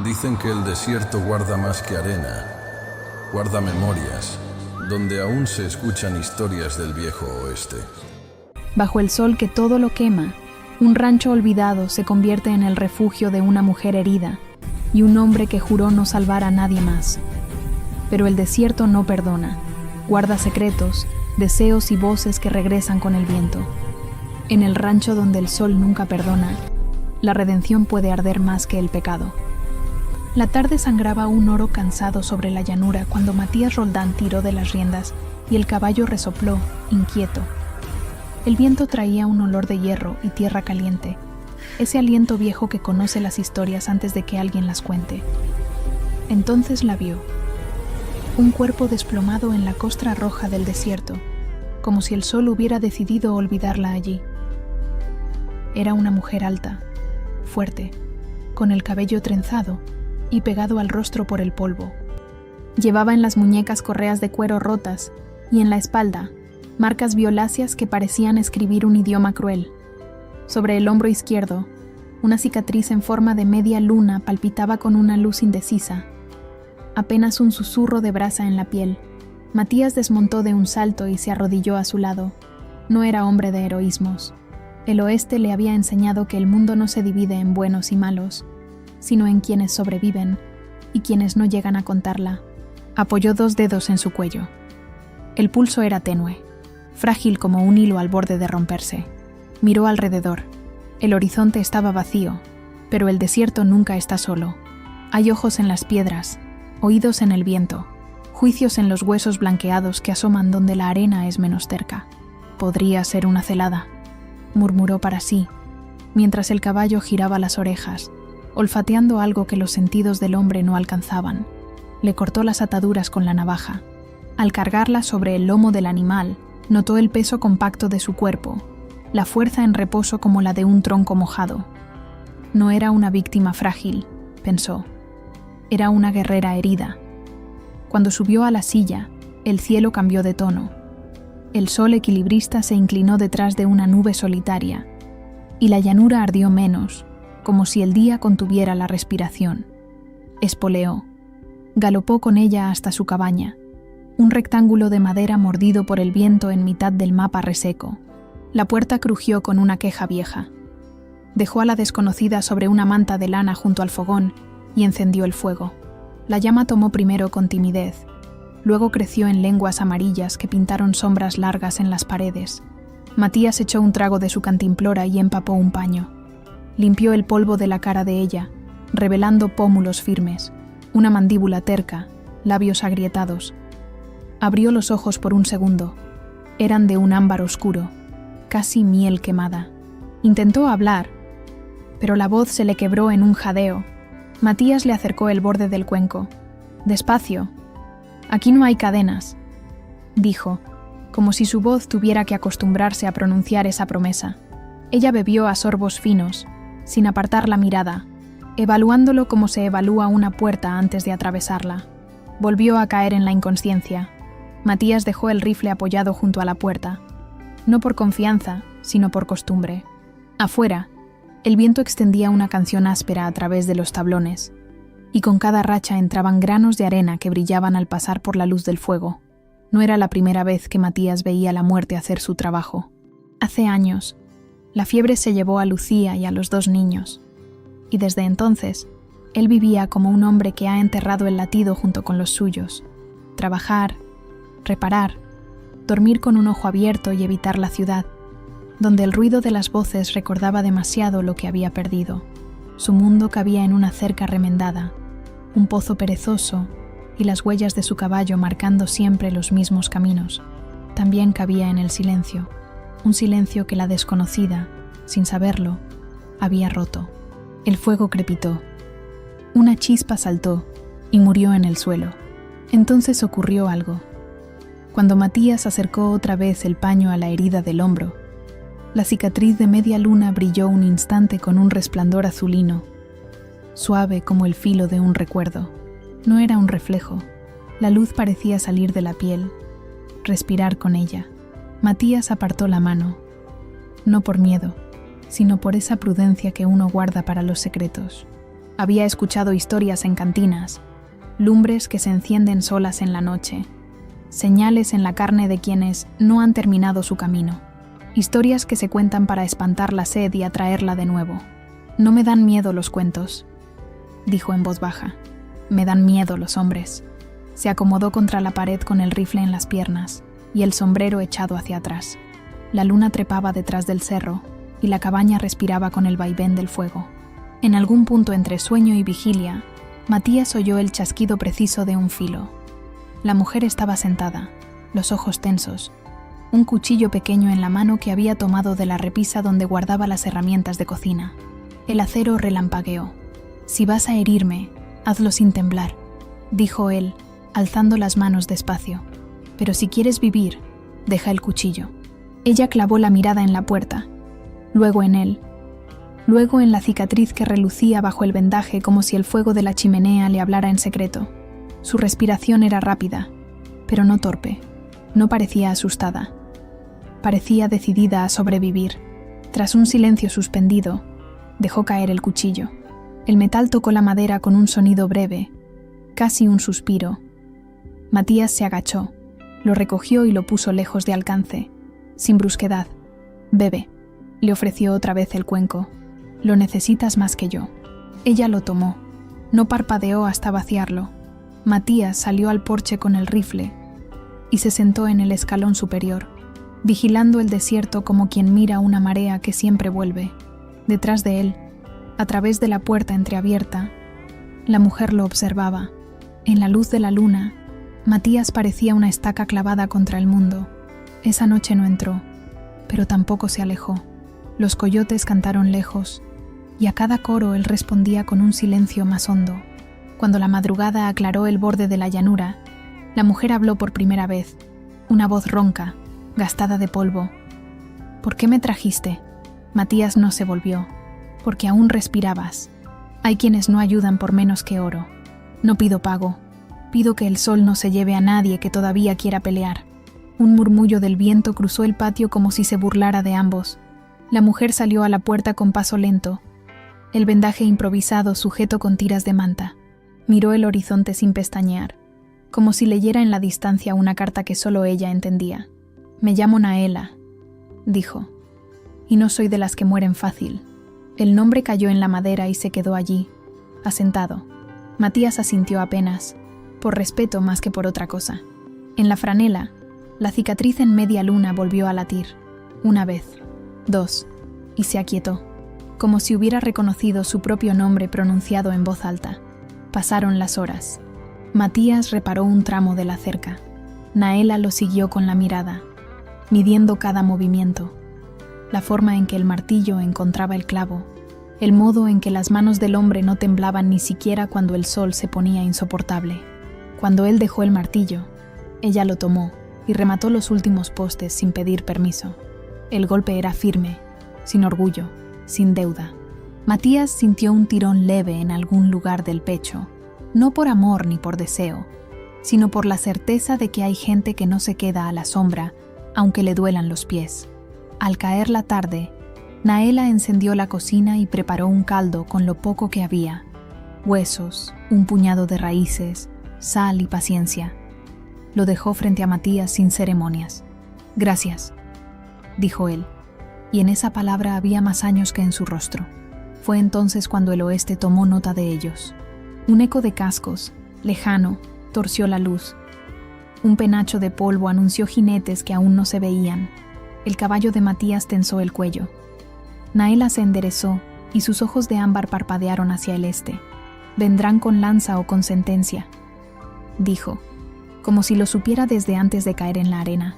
Dicen que el desierto guarda más que arena, guarda memorias, donde aún se escuchan historias del viejo oeste. Bajo el sol que todo lo quema, un rancho olvidado se convierte en el refugio de una mujer herida y un hombre que juró no salvar a nadie más. Pero el desierto no perdona, guarda secretos, deseos y voces que regresan con el viento. En el rancho donde el sol nunca perdona, la redención puede arder más que el pecado. La tarde sangraba un oro cansado sobre la llanura cuando Matías Roldán tiró de las riendas y el caballo resopló, inquieto. El viento traía un olor de hierro y tierra caliente, ese aliento viejo que conoce las historias antes de que alguien las cuente. Entonces la vio. Un cuerpo desplomado en la costra roja del desierto, como si el sol hubiera decidido olvidarla allí. Era una mujer alta, fuerte, con el cabello trenzado y pegado al rostro por el polvo. Llevaba en las muñecas correas de cuero rotas y en la espalda marcas violáceas que parecían escribir un idioma cruel. Sobre el hombro izquierdo, una cicatriz en forma de media luna palpitaba con una luz indecisa. Apenas un susurro de brasa en la piel. Matías desmontó de un salto y se arrodilló a su lado. No era hombre de heroísmos. El oeste le había enseñado que el mundo no se divide en buenos y malos, sino en quienes sobreviven y quienes no llegan a contarla. Apoyó 2 dedos en su cuello. El pulso era tenue, frágil como un hilo al borde de romperse. Miró alrededor. El horizonte estaba vacío, pero el desierto nunca está solo. Hay ojos en las piedras, oídos en el viento, juicios en los huesos blanqueados que asoman donde la arena es menos cerca. Podría ser una celada, murmuró para sí, mientras el caballo giraba las orejas, olfateando algo que los sentidos del hombre no alcanzaban. Le cortó las ataduras con la navaja. Al cargarla sobre el lomo del animal, notó el peso compacto de su cuerpo, la fuerza en reposo como la de un tronco mojado. No era una víctima frágil, pensó. Era una guerrera herida. Cuando subió a la silla, el cielo cambió de tono. El sol equilibrista se inclinó detrás de una nube solitaria, y la llanura ardió menos, como si el día contuviera la respiración. Espoleó. Galopó con ella hasta su cabaña, un rectángulo de madera mordido por el viento en mitad del mapa reseco. La puerta crujió con una queja vieja. Dejó a la desconocida sobre una manta de lana junto al fogón y encendió el fuego. La llama tomó primero con timidez, luego creció en lenguas amarillas que pintaron sombras largas en las paredes. Matías echó un trago de su cantimplora y empapó un paño. Limpió el polvo de la cara de ella, revelando pómulos firmes, una mandíbula terca, labios agrietados. Abrió los ojos por un segundo. Eran de un ámbar oscuro, casi miel quemada. Intentó hablar, pero la voz se le quebró en un jadeo. Matías le acercó el borde del cuenco. «Despacio. Aquí no hay cadenas», dijo, como si su voz tuviera que acostumbrarse a pronunciar esa promesa. Ella bebió a sorbos finos, sin apartar la mirada, evaluándolo como se evalúa una puerta antes de atravesarla. Volvió a caer en la inconsciencia. Matías dejó el rifle apoyado junto a la puerta, no por confianza, sino por costumbre. Afuera, el viento extendía una canción áspera a través de los tablones, y con cada racha entraban granos de arena que brillaban al pasar por la luz del fuego. No era la primera vez que Matías veía la muerte hacer su trabajo. Hace años, la fiebre se llevó a Lucía y a los 2 niños, y desde entonces, él vivía como un hombre que ha enterrado el latido junto con los suyos. Trabajar, reparar, dormir con un ojo abierto y evitar la ciudad, donde el ruido de las voces recordaba demasiado lo que había perdido. Su mundo cabía en una cerca remendada, un pozo perezoso y las huellas de su caballo marcando siempre los mismos caminos. También cabía en el silencio, un silencio que la desconocida, sin saberlo, había roto. El fuego crepitó. Una chispa saltó y murió en el suelo. Entonces ocurrió algo. Cuando Matías acercó otra vez el paño a la herida del hombro, la cicatriz de media luna brilló un instante con un resplandor azulino, suave como el filo de un recuerdo. No era un reflejo. La luz parecía salir de la piel, respirar con ella. Matías apartó la mano, no por miedo, sino por esa prudencia que uno guarda para los secretos. Había escuchado historias en cantinas, lumbres que se encienden solas en la noche, señales en la carne de quienes no han terminado su camino, historias que se cuentan para espantar la sed y atraerla de nuevo. No me dan miedo los cuentos, dijo en voz baja. Me dan miedo los hombres. Se acomodó contra la pared con el rifle en las piernas y el sombrero echado hacia atrás. La luna trepaba detrás del cerro y la cabaña respiraba con el vaivén del fuego. En algún punto entre sueño y vigilia, Matías oyó el chasquido preciso de un filo. La mujer estaba sentada, los ojos tensos, un cuchillo pequeño en la mano que había tomado de la repisa donde guardaba las herramientas de cocina. El acero relampagueó. «Si vas a herirme, hazlo sin temblar», dijo él, alzando las manos despacio. «Pero si quieres vivir, deja el cuchillo». Ella clavó la mirada en la puerta, luego en él, luego en la cicatriz que relucía bajo el vendaje como si el fuego de la chimenea le hablara en secreto. Su respiración era rápida, pero no torpe. No parecía asustada. Parecía decidida a sobrevivir. Tras un silencio suspendido, dejó caer el cuchillo. El metal tocó la madera con un sonido breve, casi un suspiro. Matías se agachó, lo recogió y lo puso lejos de alcance, sin brusquedad. «Bebe», le ofreció otra vez el cuenco. «Lo necesitas más que yo». Ella lo tomó. No parpadeó hasta vaciarlo. Matías salió al porche con el rifle y se sentó en el escalón superior, vigilando el desierto como quien mira una marea que siempre vuelve. Detrás de él, a través de la puerta entreabierta, la mujer lo observaba. En la luz de la luna, Matías parecía una estaca clavada contra el mundo. Esa noche no entró, pero tampoco se alejó. Los coyotes cantaron lejos, y a cada coro él respondía con un silencio más hondo. Cuando la madrugada aclaró el borde de la llanura, la mujer habló por primera vez, una voz ronca, gastada de polvo. «¿Por qué me trajiste?» Matías no se volvió. «Porque aún respirabas. Hay quienes no ayudan por menos que oro. No pido pago. Pido que el sol no se lleve a nadie que todavía quiera pelear». Un murmullo del viento cruzó el patio como si se burlara de ambos. La mujer salió a la puerta con paso lento, el vendaje improvisado sujeto con tiras de manta. Miró el horizonte sin pestañear, como si leyera en la distancia una carta que solo ella entendía. «Me llamo Naela», dijo, «y no soy de las que mueren fácil». El nombre cayó en la madera y se quedó allí, asentado. Matías asintió apenas, por respeto más que por otra cosa. En la franela, la cicatriz en media luna volvió a latir. Una vez, dos, y se aquietó, como si hubiera reconocido su propio nombre pronunciado en voz alta. Pasaron las horas. Matías reparó un tramo de la cerca. Naela lo siguió con la mirada, midiendo cada movimiento, la forma en que el martillo encontraba el clavo, el modo en que las manos del hombre no temblaban ni siquiera cuando el sol se ponía insoportable. Cuando él dejó el martillo, ella lo tomó y remató los últimos postes sin pedir permiso. El golpe era firme, sin orgullo, sin deuda. Matías sintió un tirón leve en algún lugar del pecho, no por amor ni por deseo, sino por la certeza de que hay gente que no se queda a la sombra, aunque le duelan los pies. Al caer la tarde, Naela encendió la cocina y preparó un caldo con lo poco que había: huesos, un puñado de raíces, sal y paciencia. Lo dejó frente a Matías sin ceremonias. «Gracias», dijo él, y en esa palabra había más años que en su rostro. Fue entonces cuando el oeste tomó nota de ellos. Un eco de cascos, lejano, torció la luz. Un penacho de polvo anunció jinetes que aún no se veían. El caballo de Matías tensó el cuello. Naela se enderezó y sus ojos de ámbar parpadearon hacia el este. «Vendrán con lanza o con sentencia», dijo, como si lo supiera desde antes de caer en la arena.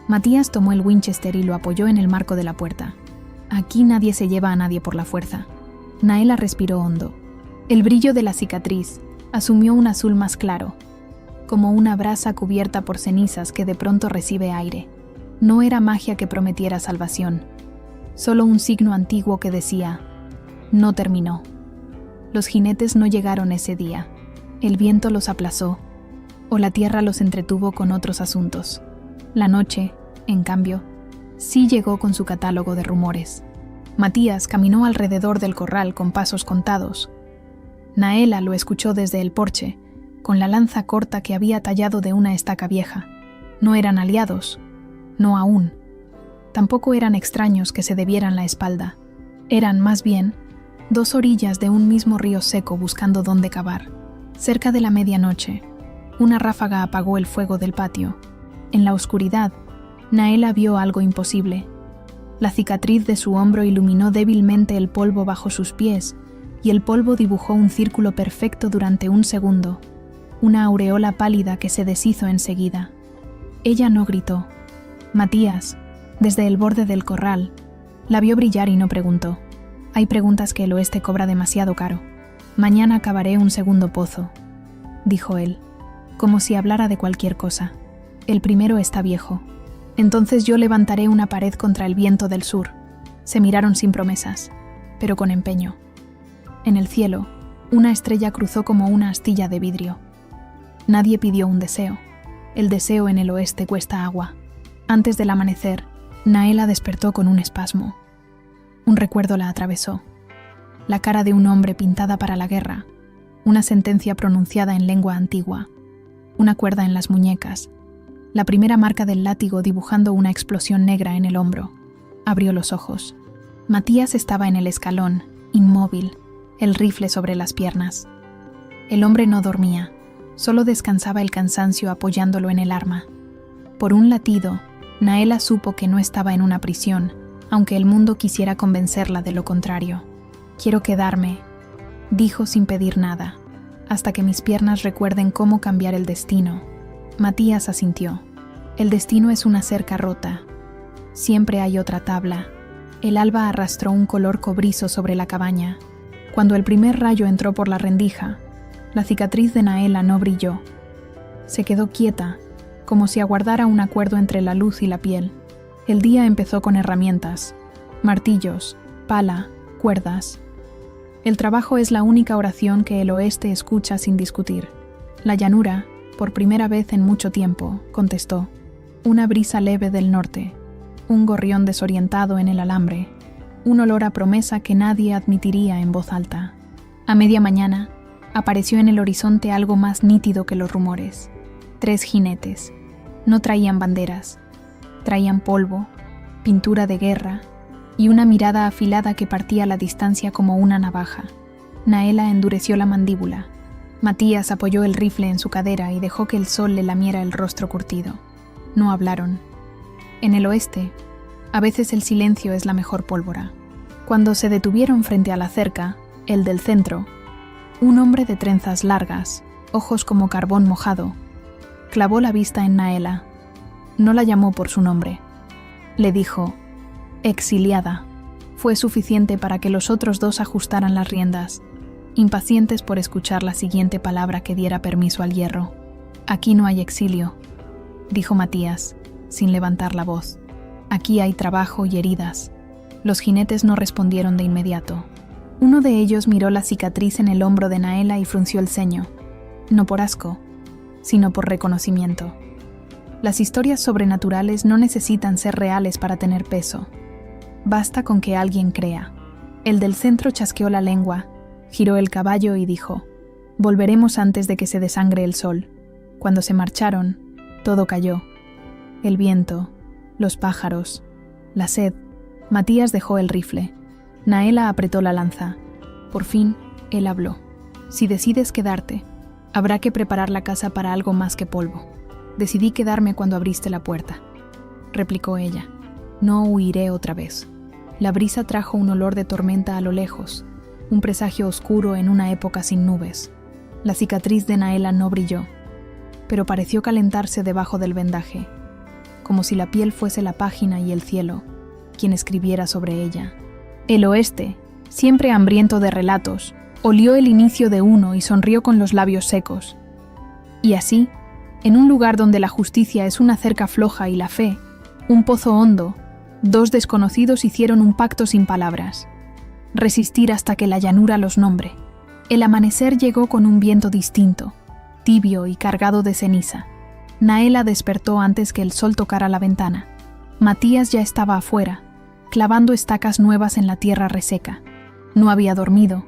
Matías tomó el Winchester y lo apoyó en el marco de la puerta. «Aquí nadie se lleva a nadie por la fuerza». Naela respiró hondo. El brillo de la cicatriz asumió un azul más claro, como una brasa cubierta por cenizas que de pronto recibe aire. No era magia que prometiera salvación, solo un signo antiguo que decía: no terminó. Los jinetes no llegaron ese día. El viento los aplazó, o la tierra los entretuvo con otros asuntos. La noche, en cambio, sí llegó con su catálogo de rumores. Matías caminó alrededor del corral con pasos contados. Naela lo escuchó desde el porche, con la lanza corta que había tallado de una estaca vieja. No eran aliados, no aún. Tampoco eran extraños que se debieran la espalda. Eran, más bien, dos orillas de un mismo río seco buscando dónde cavar. Cerca de la medianoche, una ráfaga apagó el fuego del patio. En la oscuridad, Naela vio algo imposible. La cicatriz de su hombro iluminó débilmente el polvo bajo sus pies, y el polvo dibujó un círculo perfecto durante un segundo, una aureola pálida que se deshizo enseguida. Ella no gritó. Matías, desde el borde del corral, la vio brillar y no preguntó. Hay preguntas que el oeste cobra demasiado caro. Mañana cavaré un segundo pozo, dijo él, como si hablara de cualquier cosa. El primero está viejo. Entonces yo levantaré una pared contra el viento del sur. Se miraron sin promesas, pero con empeño. En el cielo, una estrella cruzó como una astilla de vidrio. Nadie pidió un deseo. El deseo en el oeste cuesta agua. Antes del amanecer, Naela despertó con un espasmo. Un recuerdo la atravesó. La cara de un hombre pintada para la guerra, una sentencia pronunciada en lengua antigua, una cuerda en las muñecas, la primera marca del látigo dibujando una explosión negra en el hombro. Abrió los ojos. Matías estaba en el escalón, inmóvil, el rifle sobre las piernas. El hombre no dormía, solo descansaba el cansancio apoyándolo en el arma. Por un latido, Naela supo que no estaba en una prisión, aunque el mundo quisiera convencerla de lo contrario. Quiero quedarme, dijo sin pedir nada, hasta que mis piernas recuerden cómo cambiar el destino. Matías asintió. El destino es una cerca rota. Siempre hay otra tabla. El alba arrastró un color cobrizo sobre la cabaña. Cuando el primer rayo entró por la rendija, la cicatriz de Naela no brilló. Se quedó quieta, como si aguardara un acuerdo entre la luz y la piel. El día empezó con herramientas, martillos, pala, cuerdas. El trabajo es la única oración que el oeste escucha sin discutir. La llanura, por primera vez en mucho tiempo, contestó. Una brisa leve del norte, un gorrión desorientado en el alambre, un olor a promesa que nadie admitiría en voz alta. A media mañana, apareció en el horizonte algo más nítido que los rumores. 3 jinetes. No traían banderas. Traían polvo, pintura de guerra y una mirada afilada que partía la distancia como una navaja. Naela endureció la mandíbula. Matías apoyó el rifle en su cadera y dejó que el sol le lamiera el rostro curtido. No hablaron. En el oeste, a veces el silencio es la mejor pólvora. Cuando se detuvieron frente a la cerca, el del centro, un hombre de trenzas largas, ojos como carbón mojado, clavó la vista en Naela. No la llamó por su nombre. Le dijo, exiliada. Fue suficiente para que los otros dos ajustaran las riendas, impacientes por escuchar la siguiente palabra que diera permiso al hierro. Aquí no hay exilio, dijo Matías, sin levantar la voz. Aquí hay trabajo y heridas. Los jinetes no respondieron de inmediato. Uno de ellos miró la cicatriz en el hombro de Naela y frunció el ceño, no por asco, sino por reconocimiento. Las historias sobrenaturales no necesitan ser reales para tener peso. Basta con que alguien crea. El del centro chasqueó la lengua, giró el caballo y dijo, volveremos antes de que se desangre el sol. Cuando se marcharon, todo cayó. El viento, los pájaros, la sed. Matías dejó el rifle. Naela apretó la lanza. Por fin, él habló. Si decides quedarte, habrá que preparar la casa para algo más que polvo. Decidí quedarme cuando abriste la puerta, replicó ella. No huiré otra vez. La brisa trajo un olor de tormenta a lo lejos, un presagio oscuro en una época sin nubes. La cicatriz de Naela no brilló, pero pareció calentarse debajo del vendaje, como si la piel fuese la página y el cielo, quien escribiera sobre ella. El oeste, siempre hambriento de relatos, olió el inicio de uno y sonrió con los labios secos. Y así, en un lugar donde la justicia es una cerca floja y la fe, un pozo hondo, 2 desconocidos hicieron un pacto sin palabras. Resistir hasta que la llanura los nombre. El amanecer llegó con un viento distinto, tibio y cargado de ceniza. Naela despertó antes que el sol tocara la ventana. Matías ya estaba afuera, clavando estacas nuevas en la tierra reseca. No había dormido.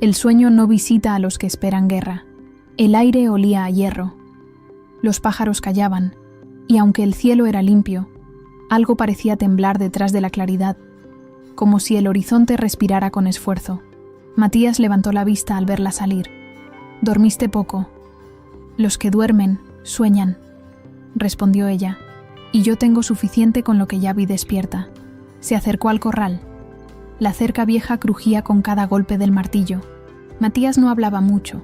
El sueño no visita a los que esperan guerra. El aire olía a hierro. Los pájaros callaban, y aunque el cielo era limpio, algo parecía temblar detrás de la claridad, como si el horizonte respirara con esfuerzo. Matías levantó la vista al verla salir. «Dormiste poco». «Los que duermen, sueñan», respondió ella, «y yo tengo suficiente con lo que ya vi despierta». Se acercó al corral. La cerca vieja crujía con cada golpe del martillo. Matías no hablaba mucho,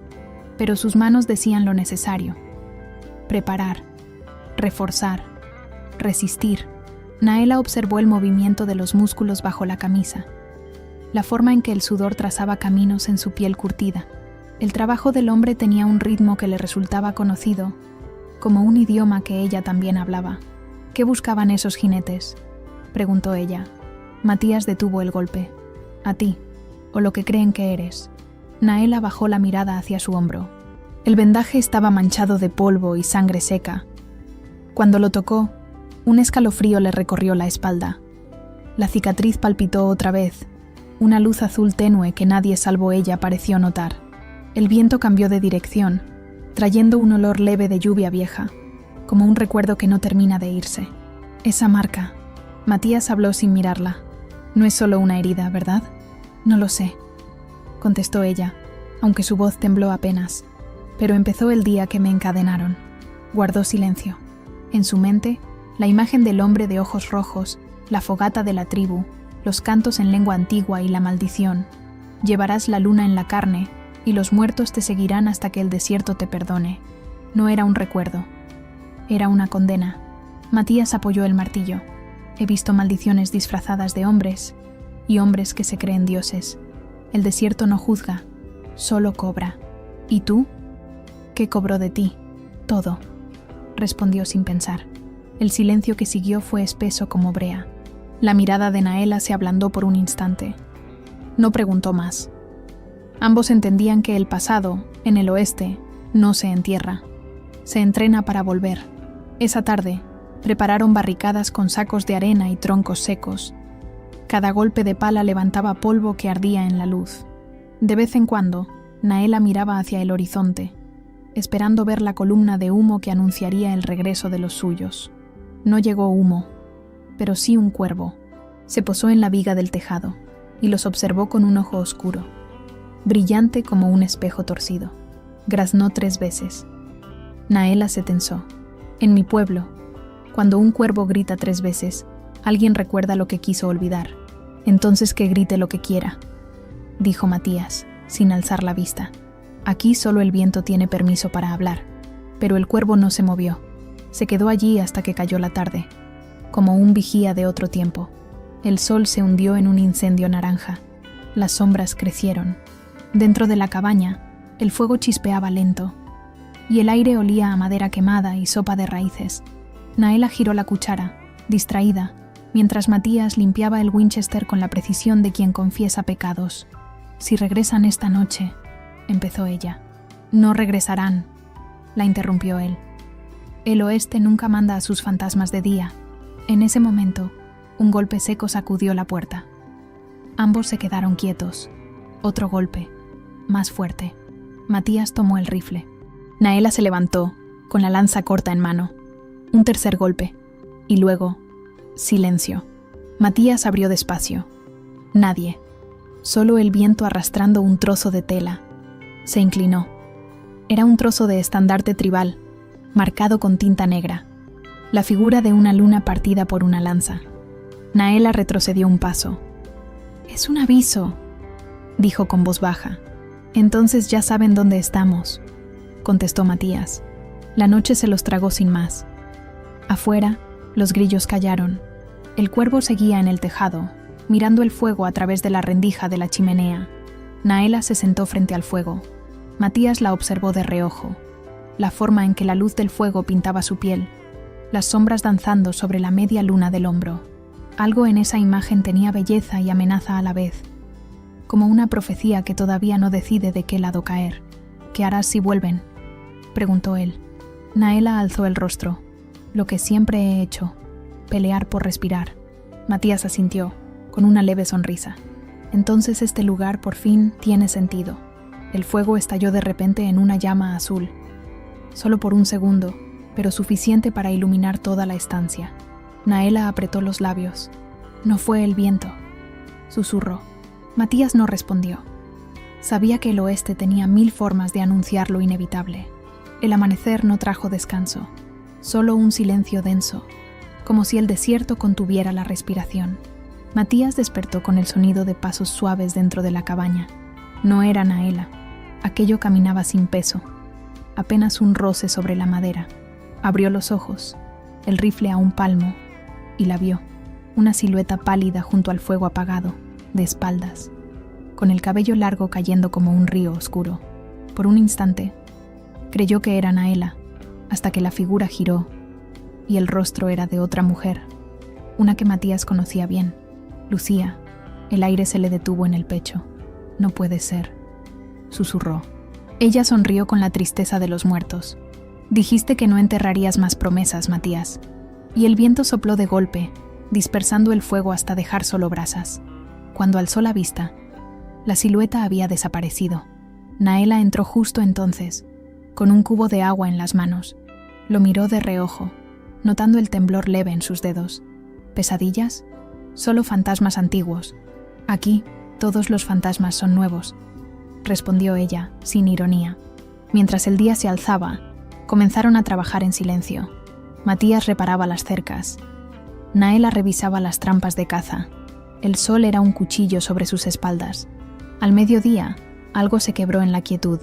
pero sus manos decían lo necesario. Preparar, reforzar, resistir. Naela observó el movimiento de los músculos bajo la camisa, la forma en que el sudor trazaba caminos en su piel curtida. El trabajo del hombre tenía un ritmo que le resultaba conocido, como un idioma que ella también hablaba. «¿Qué buscaban esos jinetes?», preguntó ella. Matías detuvo el golpe. «A ti, o lo que creen que eres». Naela bajó la mirada hacia su hombro. El vendaje estaba manchado de polvo y sangre seca. Cuando lo tocó, un escalofrío le recorrió la espalda. La cicatriz palpitó otra vez. Una luz azul tenue que nadie salvo ella pareció notar. El viento cambió de dirección, trayendo un olor leve de lluvia vieja, como un recuerdo que no termina de irse. «Esa marca». Matías habló sin mirarla. «No es solo una herida, ¿verdad?» «No lo sé», contestó ella, aunque su voz tembló apenas. «Pero empezó el día que me encadenaron». Guardó silencio. En su mente, la imagen del hombre de ojos rojos, la fogata de la tribu, los cantos en lengua antigua y la maldición. «Llevarás la luna en la carne, y los muertos te seguirán hasta que el desierto te perdone». No era un recuerdo. Era una condena. Matías apoyó el martillo. «He visto maldiciones disfrazadas de hombres, y hombres que se creen dioses. El desierto no juzga, solo cobra. ¿Y tú? ¿Qué cobró de ti?» «Todo», respondió sin pensar. El silencio que siguió fue espeso como brea. La mirada de Naela se ablandó por un instante. No preguntó más. Ambos entendían que el pasado, en el oeste, no se entierra. Se entrena para volver. Esa tarde, prepararon barricadas con sacos de arena y troncos secos. Cada golpe de pala levantaba polvo que ardía en la luz. De vez en cuando, Naela miraba hacia el horizonte, esperando ver la columna de humo que anunciaría el regreso de los suyos. No llegó humo, pero sí un cuervo. Se posó en la viga del tejado y los observó con un ojo oscuro, brillante como un espejo torcido. Graznó 3 veces. Naela se tensó. En mi pueblo, cuando un cuervo grita 3 veces, alguien recuerda lo que quiso olvidar. Entonces que grite lo que quiera, dijo Matías, sin alzar la vista. Aquí solo el viento tiene permiso para hablar. Pero el cuervo no se movió. Se quedó allí hasta que cayó la tarde, como un vigía de otro tiempo. El sol se hundió en un incendio naranja. Las sombras crecieron. Dentro de la cabaña, el fuego chispeaba lento, y el aire olía a madera quemada y sopa de raíces. Naela giró la cuchara, distraída, mientras Matías limpiaba el Winchester con la precisión de quien confiesa pecados. «Si regresan esta noche», empezó ella. «No regresarán», la interrumpió él. «El oeste nunca manda a sus fantasmas de día». En ese momento, un golpe seco sacudió la puerta. Ambos se quedaron quietos. Otro golpe, más fuerte. Matías tomó el rifle. Naela se levantó, con la lanza corta en mano. Un tercer golpe, y luego, silencio. Matías abrió despacio. Nadie. Solo el viento arrastrando un trozo de tela. Se inclinó. Era un trozo de estandarte tribal, marcado con tinta negra. La figura de una luna partida por una lanza. Naela retrocedió un paso. «Es un aviso», dijo con voz baja. «Entonces ya saben dónde estamos», contestó Matías. La noche se los tragó sin más. Afuera, los grillos callaron. El cuervo seguía en el tejado, mirando el fuego a través de la rendija de la chimenea. Naela se sentó frente al fuego. Matías la observó de reojo. La forma en que la luz del fuego pintaba su piel, las sombras danzando sobre la media luna del hombro. Algo en esa imagen tenía belleza y amenaza a la vez, como una profecía que todavía no decide de qué lado caer. «¿Qué harás si vuelven?», preguntó él. Naela alzó el rostro. «Lo que siempre he hecho, pelear por respirar». Matías asintió, con una leve sonrisa. «Entonces este lugar por fin tiene sentido». El fuego estalló de repente en una llama azul, solo por un segundo, pero suficiente para iluminar toda la estancia. Naela apretó los labios. «No fue el viento», susurró. Matías no respondió. Sabía que el oeste tenía 1000 formas de anunciar lo inevitable. El amanecer no trajo descanso, solo un silencio denso, como si el desierto contuviera la respiración. Matías despertó con el sonido de pasos suaves dentro de la cabaña. No era Naela. Aquello caminaba sin peso, apenas un roce sobre la madera. Abrió los ojos, el rifle a un palmo, y la vio, una silueta pálida junto al fuego apagado, de espaldas, con el cabello largo cayendo como un río oscuro. Por un instante, creyó que era Naela, hasta que la figura giró, y el rostro era de otra mujer, una que Matías conocía bien, Lucía. El aire se le detuvo en el pecho. «No puede ser», susurró. Ella sonrió con la tristeza de los muertos. «Dijiste que no enterrarías más promesas, Matías». Y el viento sopló de golpe, dispersando el fuego hasta dejar solo brasas. Cuando alzó la vista, la silueta había desaparecido. Naela entró justo entonces, con un cubo de agua en las manos. Lo miró de reojo, notando el temblor leve en sus dedos. ¿Pesadillas? Solo fantasmas antiguos. Aquí, todos los fantasmas son nuevos, respondió ella, sin ironía. Mientras el día se alzaba, comenzaron a trabajar en silencio. Matías reparaba las cercas. Naela revisaba las trampas de caza. El sol era un cuchillo sobre sus espaldas. Al mediodía, algo se quebró en la quietud.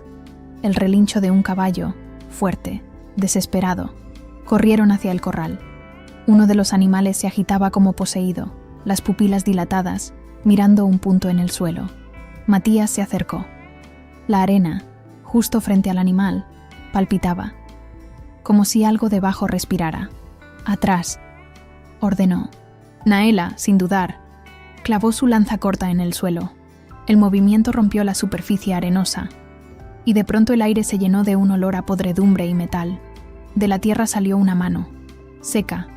El relincho de un caballo, fuerte, desesperado. Corrieron hacia el corral. Uno de los animales se agitaba como poseído, las pupilas dilatadas, mirando un punto en el suelo. Matías se acercó. La arena, justo frente al animal, palpitaba, como si algo debajo respirara. «Atrás», ordenó. Naela, sin dudar, clavó su lanza corta en el suelo. El movimiento rompió la superficie arenosa, y de pronto el aire se llenó de un olor a podredumbre y metal. De la tierra salió una mano, seca,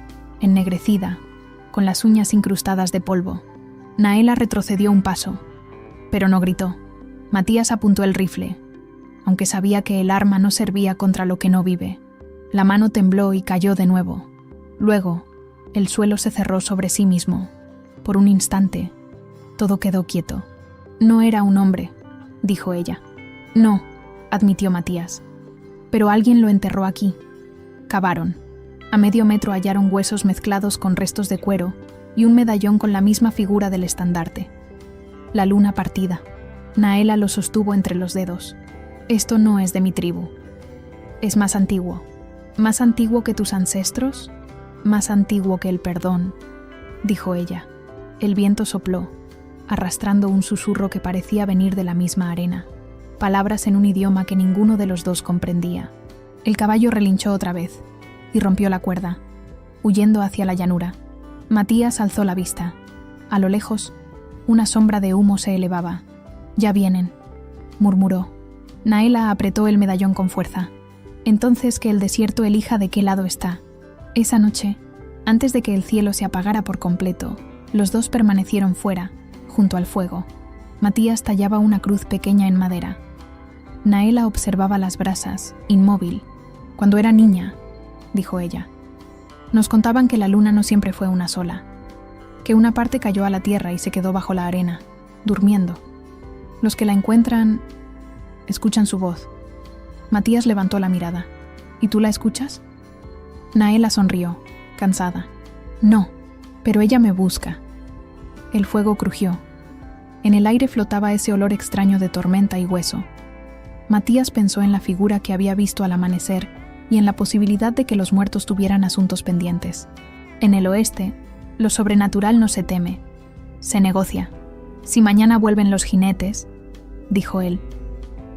ennegrecida, con las uñas incrustadas de polvo. Naela retrocedió un paso, pero no gritó. Matías apuntó el rifle, aunque sabía que el arma no servía contra lo que no vive. La mano tembló y cayó de nuevo. Luego, el suelo se cerró sobre sí mismo. Por un instante, todo quedó quieto. «No era un hombre», dijo ella. «No», admitió Matías. «Pero alguien lo enterró aquí». Cavaron. A medio metro hallaron huesos mezclados con restos de cuero y un medallón con la misma figura del estandarte. La luna partida. Naela lo sostuvo entre los dedos. «Esto no es de mi tribu. Es más antiguo. ¿Más antiguo que tus ancestros? Más antiguo que el perdón», dijo ella. El viento sopló, arrastrando un susurro que parecía venir de la misma arena. Palabras en un idioma que ninguno de los dos comprendía. El caballo relinchó otra vez y rompió la cuerda, huyendo hacia la llanura. Matías alzó la vista. A lo lejos, una sombra de humo se elevaba. «Ya vienen», murmuró. Naela apretó el medallón con fuerza. «Entonces que el desierto elija de qué lado está». Esa noche, antes de que el cielo se apagara por completo, los dos permanecieron fuera, junto al fuego. Matías tallaba una cruz pequeña en madera. Naela observaba las brasas, inmóvil. «Cuando era niña», dijo ella, «nos contaban que la luna no siempre fue una sola, que una parte cayó a la tierra y se quedó bajo la arena, durmiendo. Los que la encuentran escuchan su voz». Matías levantó la mirada. «¿Y tú la escuchas?» Naela sonrió, cansada. «No, pero ella me busca». El fuego crujió. En el aire flotaba ese olor extraño de tormenta y hueso. Matías pensó en la figura que había visto al amanecer y en la posibilidad de que los muertos tuvieran asuntos pendientes. En el oeste, lo sobrenatural no se teme, se negocia. «Si mañana vuelven los jinetes», dijo él,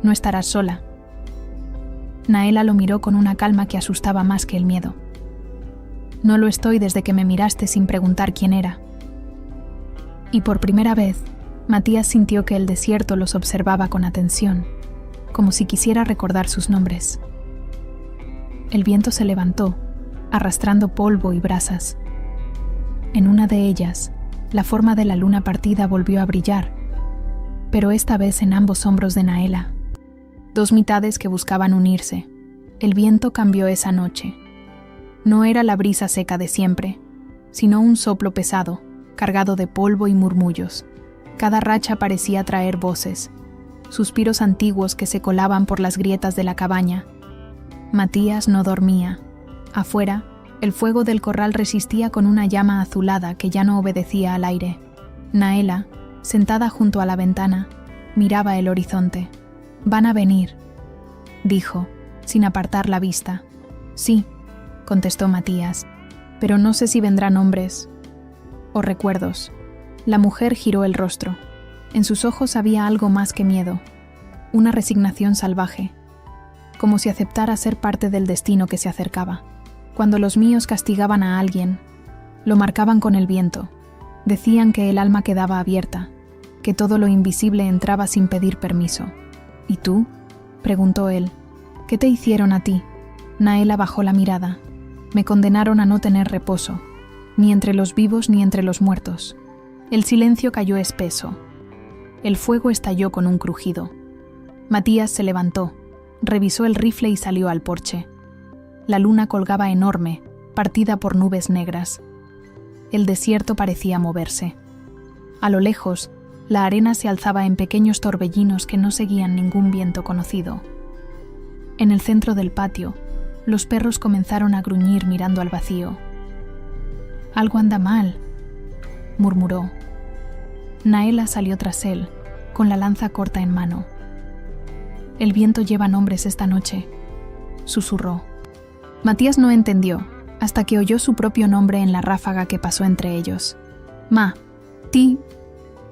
«no estarás sola». Naela lo miró con una calma que asustaba más que el miedo. «No lo estoy desde que me miraste sin preguntar quién era». Y por primera vez, Matías sintió que el desierto los observaba con atención, como si quisiera recordar sus nombres. El viento se levantó, arrastrando polvo y brasas. En una de ellas, la forma de la luna partida volvió a brillar, pero esta vez en ambos hombros de Naela. dos mitades que buscaban unirse. El viento cambió esa noche. No era la brisa seca de siempre, sino un soplo pesado, cargado de polvo y murmullos. Cada racha parecía traer voces, suspiros antiguos que se colaban por las grietas de la cabaña. Matías no dormía. Afuera, el fuego del corral resistía con una llama azulada que ya no obedecía al aire. Naela, sentada junto a la ventana, miraba el horizonte. «Van a venir», dijo, sin apartar la vista. «Sí», contestó Matías, «pero no sé si vendrán hombres o recuerdos». La mujer giró el rostro. En sus ojos había algo más que miedo, una resignación salvaje, como si aceptara ser parte del destino que se acercaba. Cuando los míos castigaban a alguien, lo marcaban con el viento. Decían que el alma quedaba abierta, que todo lo invisible entraba sin pedir permiso. «¿Y tú?», preguntó él. «¿Qué te hicieron a ti?». Naela bajó la mirada. «Me condenaron a no tener reposo, ni entre los vivos ni entre los muertos». El silencio cayó espeso. El fuego estalló con un crujido. Matías se levantó, revisó el rifle y salió al porche. La luna colgaba enorme, partida por nubes negras. El desierto parecía moverse. A lo lejos, la arena se alzaba en pequeños torbellinos que no seguían ningún viento conocido. En el centro del patio, los perros comenzaron a gruñir mirando al vacío. «Algo anda mal», murmuró. Naela salió tras él, con la lanza corta en mano. «El viento lleva nombres esta noche», susurró. Matías no entendió, hasta que oyó su propio nombre en la ráfaga que pasó entre ellos.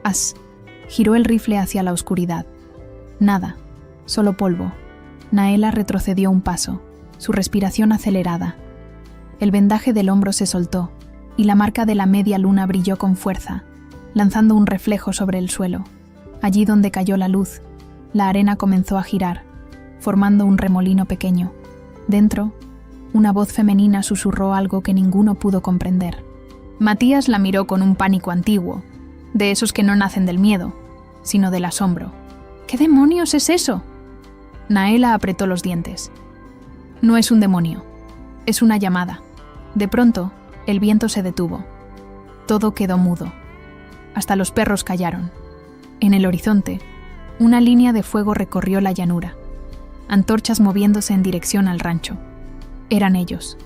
«As». Giró el rifle hacia la oscuridad. Nada, solo polvo. Naela retrocedió un paso, su respiración acelerada. El vendaje del hombro se soltó, y la marca de la media luna brilló con fuerza, lanzando un reflejo sobre el suelo. Allí donde cayó la luz, la arena comenzó a girar, formando un remolino pequeño. Dentro, una voz femenina susurró algo que ninguno pudo comprender. Matías la miró con un pánico antiguo, de esos que no nacen del miedo, sino del asombro. «¿Qué demonios es eso?». Naela apretó los dientes. «No es un demonio, es una llamada». De pronto, el viento se detuvo. Todo quedó mudo. Hasta los perros callaron. En el horizonte, una línea de fuego recorrió la llanura. Antorchas moviéndose en dirección al rancho. Eran ellos.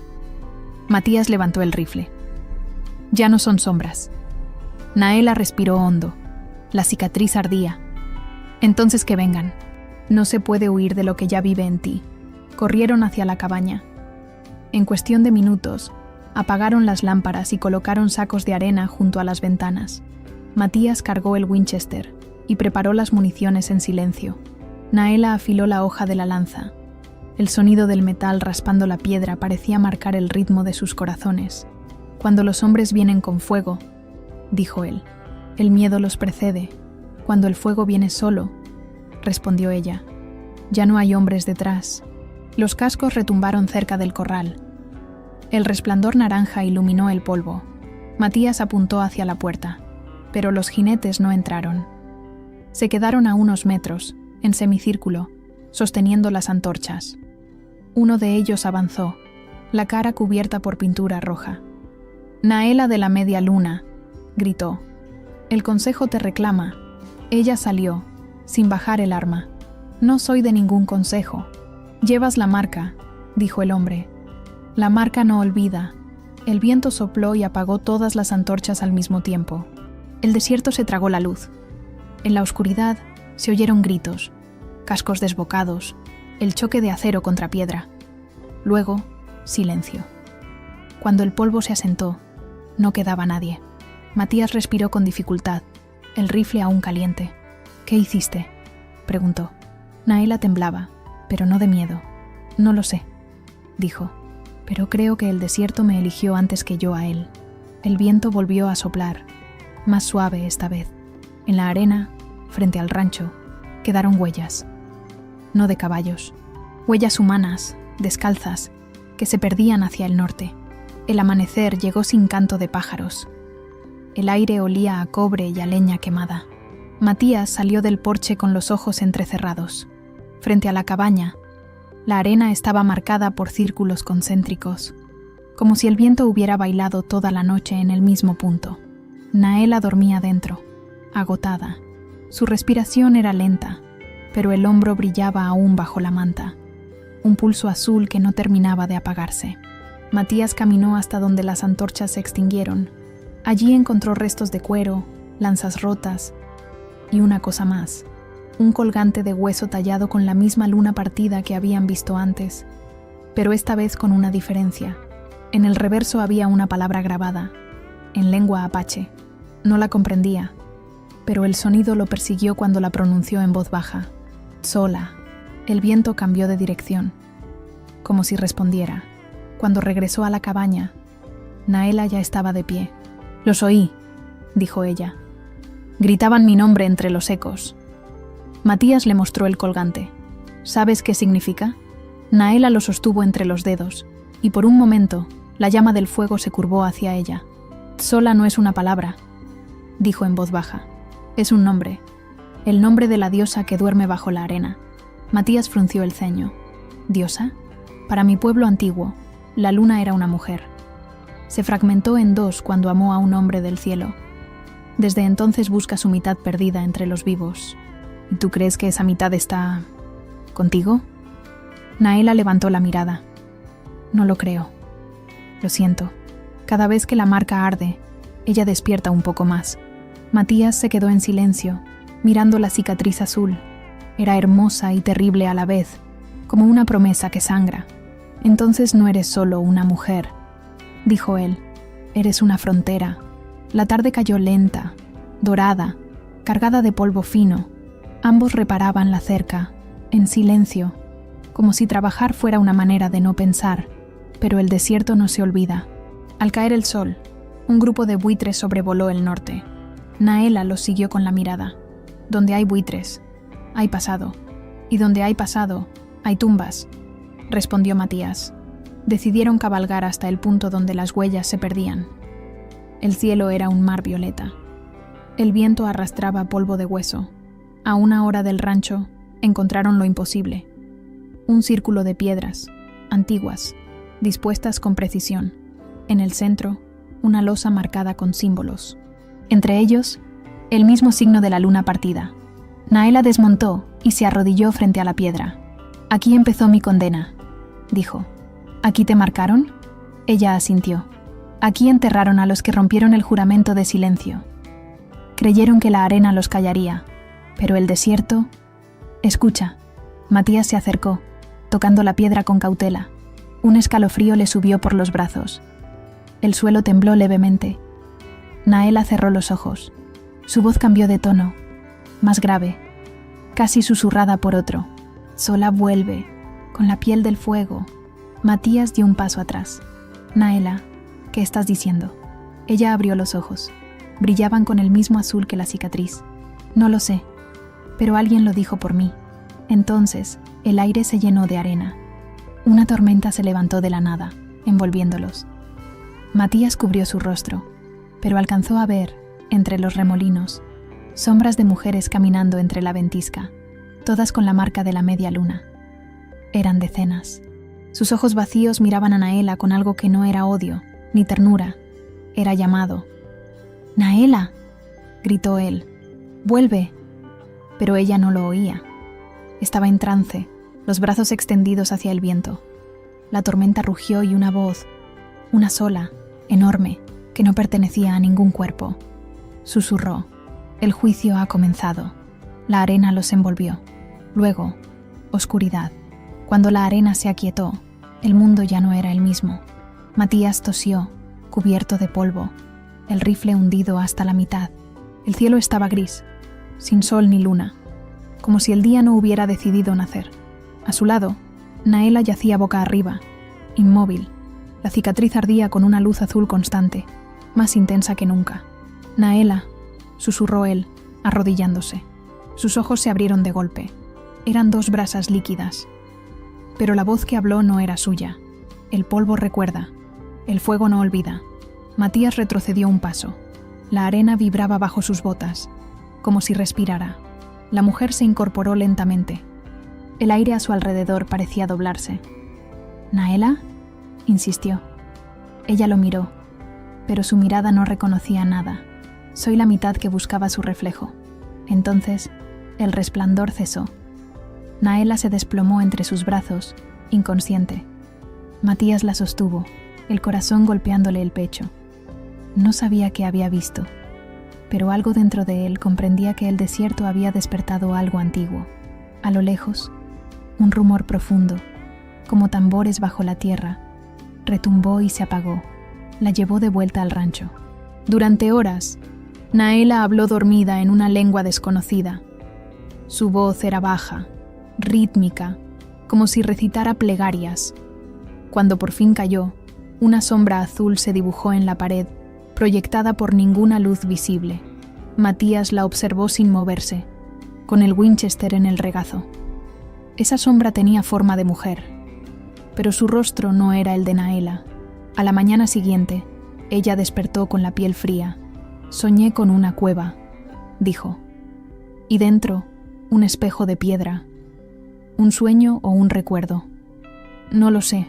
Matías levantó el rifle. «Ya no son sombras». Naela respiró hondo. La cicatriz ardía. «Entonces que vengan. No se puede huir de lo que ya vive en ti». Corrieron hacia la cabaña. En cuestión de minutos, apagaron las lámparas y colocaron sacos de arena junto a las ventanas. Matías cargó el Winchester y preparó las municiones en silencio. Naela afiló la hoja de la lanza. El sonido del metal raspando la piedra parecía marcar el ritmo de sus corazones. «Cuando los hombres vienen con fuego», dijo él, «el miedo los precede. Cuando el fuego viene solo», respondió ella, «ya no hay hombres detrás». Los cascos retumbaron cerca del corral. El resplandor naranja iluminó el polvo. Matías apuntó hacia la puerta, pero los jinetes no entraron. Se quedaron a unos metros, en semicírculo, sosteniendo las antorchas. Uno de ellos avanzó, la cara cubierta por pintura roja. «Naela de la media luna», gritó. «El consejo te reclama». Ella salió, sin bajar el arma. «No soy de ningún consejo». «Llevas la marca», dijo el hombre. «La marca no olvida». El viento sopló y apagó todas las antorchas al mismo tiempo. El desierto se tragó la luz. En la oscuridad se oyeron gritos, cascos desbocados, el choque de acero contra piedra. Luego, silencio. Cuando el polvo se asentó, no quedaba nadie. Matías respiró con dificultad, el rifle aún caliente. «¿Qué hiciste?», preguntó. Naela temblaba, pero no de miedo. «No lo sé», dijo, «pero creo que el desierto me eligió antes que yo a él». El viento volvió a soplar, más suave esta vez. En la arena, frente al rancho, quedaron huellas. No de caballos, huellas humanas, descalzas, que se perdían hacia el norte. El amanecer llegó sin canto de pájaros. El aire olía a cobre y a leña quemada. Matías salió del porche con los ojos entrecerrados. frente a la cabaña, la arena estaba marcada por círculos concéntricos, como si el viento hubiera bailado toda la noche en el mismo punto. Naela dormía dentro, agotada. Su respiración era lenta, pero el hombro brillaba aún bajo la manta, un pulso azul que no terminaba de apagarse. Matías caminó hasta donde las antorchas se extinguieron. Allí encontró restos de cuero, lanzas rotas y una cosa más, un colgante de hueso tallado con la misma luna partida que habían visto antes, pero esta vez con una diferencia. En el reverso había una palabra grabada, en lengua apache. No la comprendía, pero el sonido lo persiguió cuando la pronunció en voz baja. Sola. El viento cambió de dirección, como si respondiera. Cuando regresó a la cabaña, Naela ya estaba de pie. «Los oí», dijo ella. Gritaban mi nombre entre los ecos. Matías le mostró el colgante. ¿Sabes qué significa? Naela lo sostuvo entre los dedos, y por un momento, la llama del fuego se curvó hacia ella. «Sola no es una palabra», dijo en voz baja. «Es un nombre. El nombre de la diosa que duerme bajo la arena». Matías frunció el ceño. ¿Diosa? Para mi pueblo antiguo, la luna era una mujer. Se fragmentó en dos cuando amó a un hombre del cielo. Desde entonces busca su mitad perdida entre los vivos. ¿Y tú crees que esa mitad está... contigo? Naela levantó la mirada. No lo creo. Lo siento. Cada vez que la marca arde, ella despierta un poco más. Matías se quedó en silencio, mirando la cicatriz azul. Era hermosa y terrible a la vez, como una promesa que sangra. Entonces no eres solo una mujer, dijo él. Eres una frontera. La tarde cayó lenta, dorada, cargada de polvo fino. Ambos reparaban la cerca, en silencio, como si trabajar fuera una manera de no pensar, pero el desierto no se olvida. Al caer el sol, un grupo de buitres sobrevoló el norte. Naela los siguió con la mirada. Donde hay buitres, hay pasado. Y donde hay pasado, hay tumbas, respondió Matías. Decidieron cabalgar hasta el punto donde las huellas se perdían. El cielo era un mar violeta. El viento arrastraba polvo de hueso. A una hora del rancho, encontraron lo imposible. Un círculo de piedras, antiguas, dispuestas con precisión. En el centro, una losa marcada con símbolos. Entre ellos, el mismo signo de la luna partida. Naela desmontó y se arrodilló frente a la piedra. «Aquí empezó mi condena», dijo. «¿Aquí te marcaron?» Ella asintió. «Aquí enterraron a los que rompieron el juramento de silencio. Creyeron que la arena los callaría, pero el desierto...» «Escucha». Matías se acercó, tocando la piedra con cautela. Un escalofrío le subió por los brazos. El suelo tembló levemente. Naela cerró los ojos. Su voz cambió de tono, más grave, casi susurrada por otro. «Sola vuelve, con la piel del fuego». Matías dio un paso atrás. «Naela, ¿qué estás diciendo?» Ella abrió los ojos. Brillaban con el mismo azul que la cicatriz. «No lo sé, pero alguien lo dijo por mí». Entonces, el aire se llenó de arena. Una tormenta se levantó de la nada, envolviéndolos. Matías cubrió su rostro, pero alcanzó a ver, entre los remolinos, sombras de mujeres caminando entre la ventisca, todas con la marca de la media luna. Eran decenas. Sus ojos vacíos miraban a Naela con algo que no era odio, ni ternura. Era llamado. «¡Naela!», gritó él. «¡Vuelve!». Pero ella no lo oía. Estaba en trance, los brazos extendidos hacia el viento. La tormenta rugió y una voz, una sola, enorme, que no pertenecía a ningún cuerpo, susurró. «El juicio ha comenzado». La arena los envolvió. Luego, oscuridad. Cuando la arena se aquietó, el mundo ya no era el mismo. Matías tosió, cubierto de polvo, el rifle hundido hasta la mitad. El cielo estaba gris, sin sol ni luna, como si el día no hubiera decidido nacer. A su lado, Naela yacía boca arriba, inmóvil. La cicatriz ardía con una luz azul constante, más intensa que nunca. «Naela», susurró él, arrodillándose. Sus ojos se abrieron de golpe. Eran dos brasas líquidas. Pero la voz que habló no era suya. El polvo recuerda. El fuego no olvida. Matías retrocedió un paso. La arena vibraba bajo sus botas, como si respirara. La mujer se incorporó lentamente. El aire a su alrededor parecía doblarse. ¿Naela?, insistió. Ella lo miró, pero su mirada no reconocía nada. Soy la mitad que buscaba su reflejo. Entonces, el resplandor cesó. Naela se desplomó entre sus brazos, inconsciente. Matías la sostuvo, el corazón golpeándole el pecho. No sabía qué había visto, pero algo dentro de él comprendía que el desierto había despertado algo antiguo. A lo lejos, un rumor profundo, como tambores bajo la tierra, retumbó y se apagó. La llevó de vuelta al rancho. Durante horas, Naela habló dormida en una lengua desconocida. Su voz era baja, rítmica, como si recitara plegarias. Cuando por fin cayó, una sombra azul se dibujó en la pared, proyectada por ninguna luz visible. Matías la observó sin moverse, con el Winchester en el regazo. Esa sombra tenía forma de mujer, pero su rostro no era el de Naela. A la mañana siguiente, ella despertó con la piel fría. Soñé con una cueva, dijo, y dentro, un espejo de piedra. ¿Un sueño o un recuerdo? No lo sé,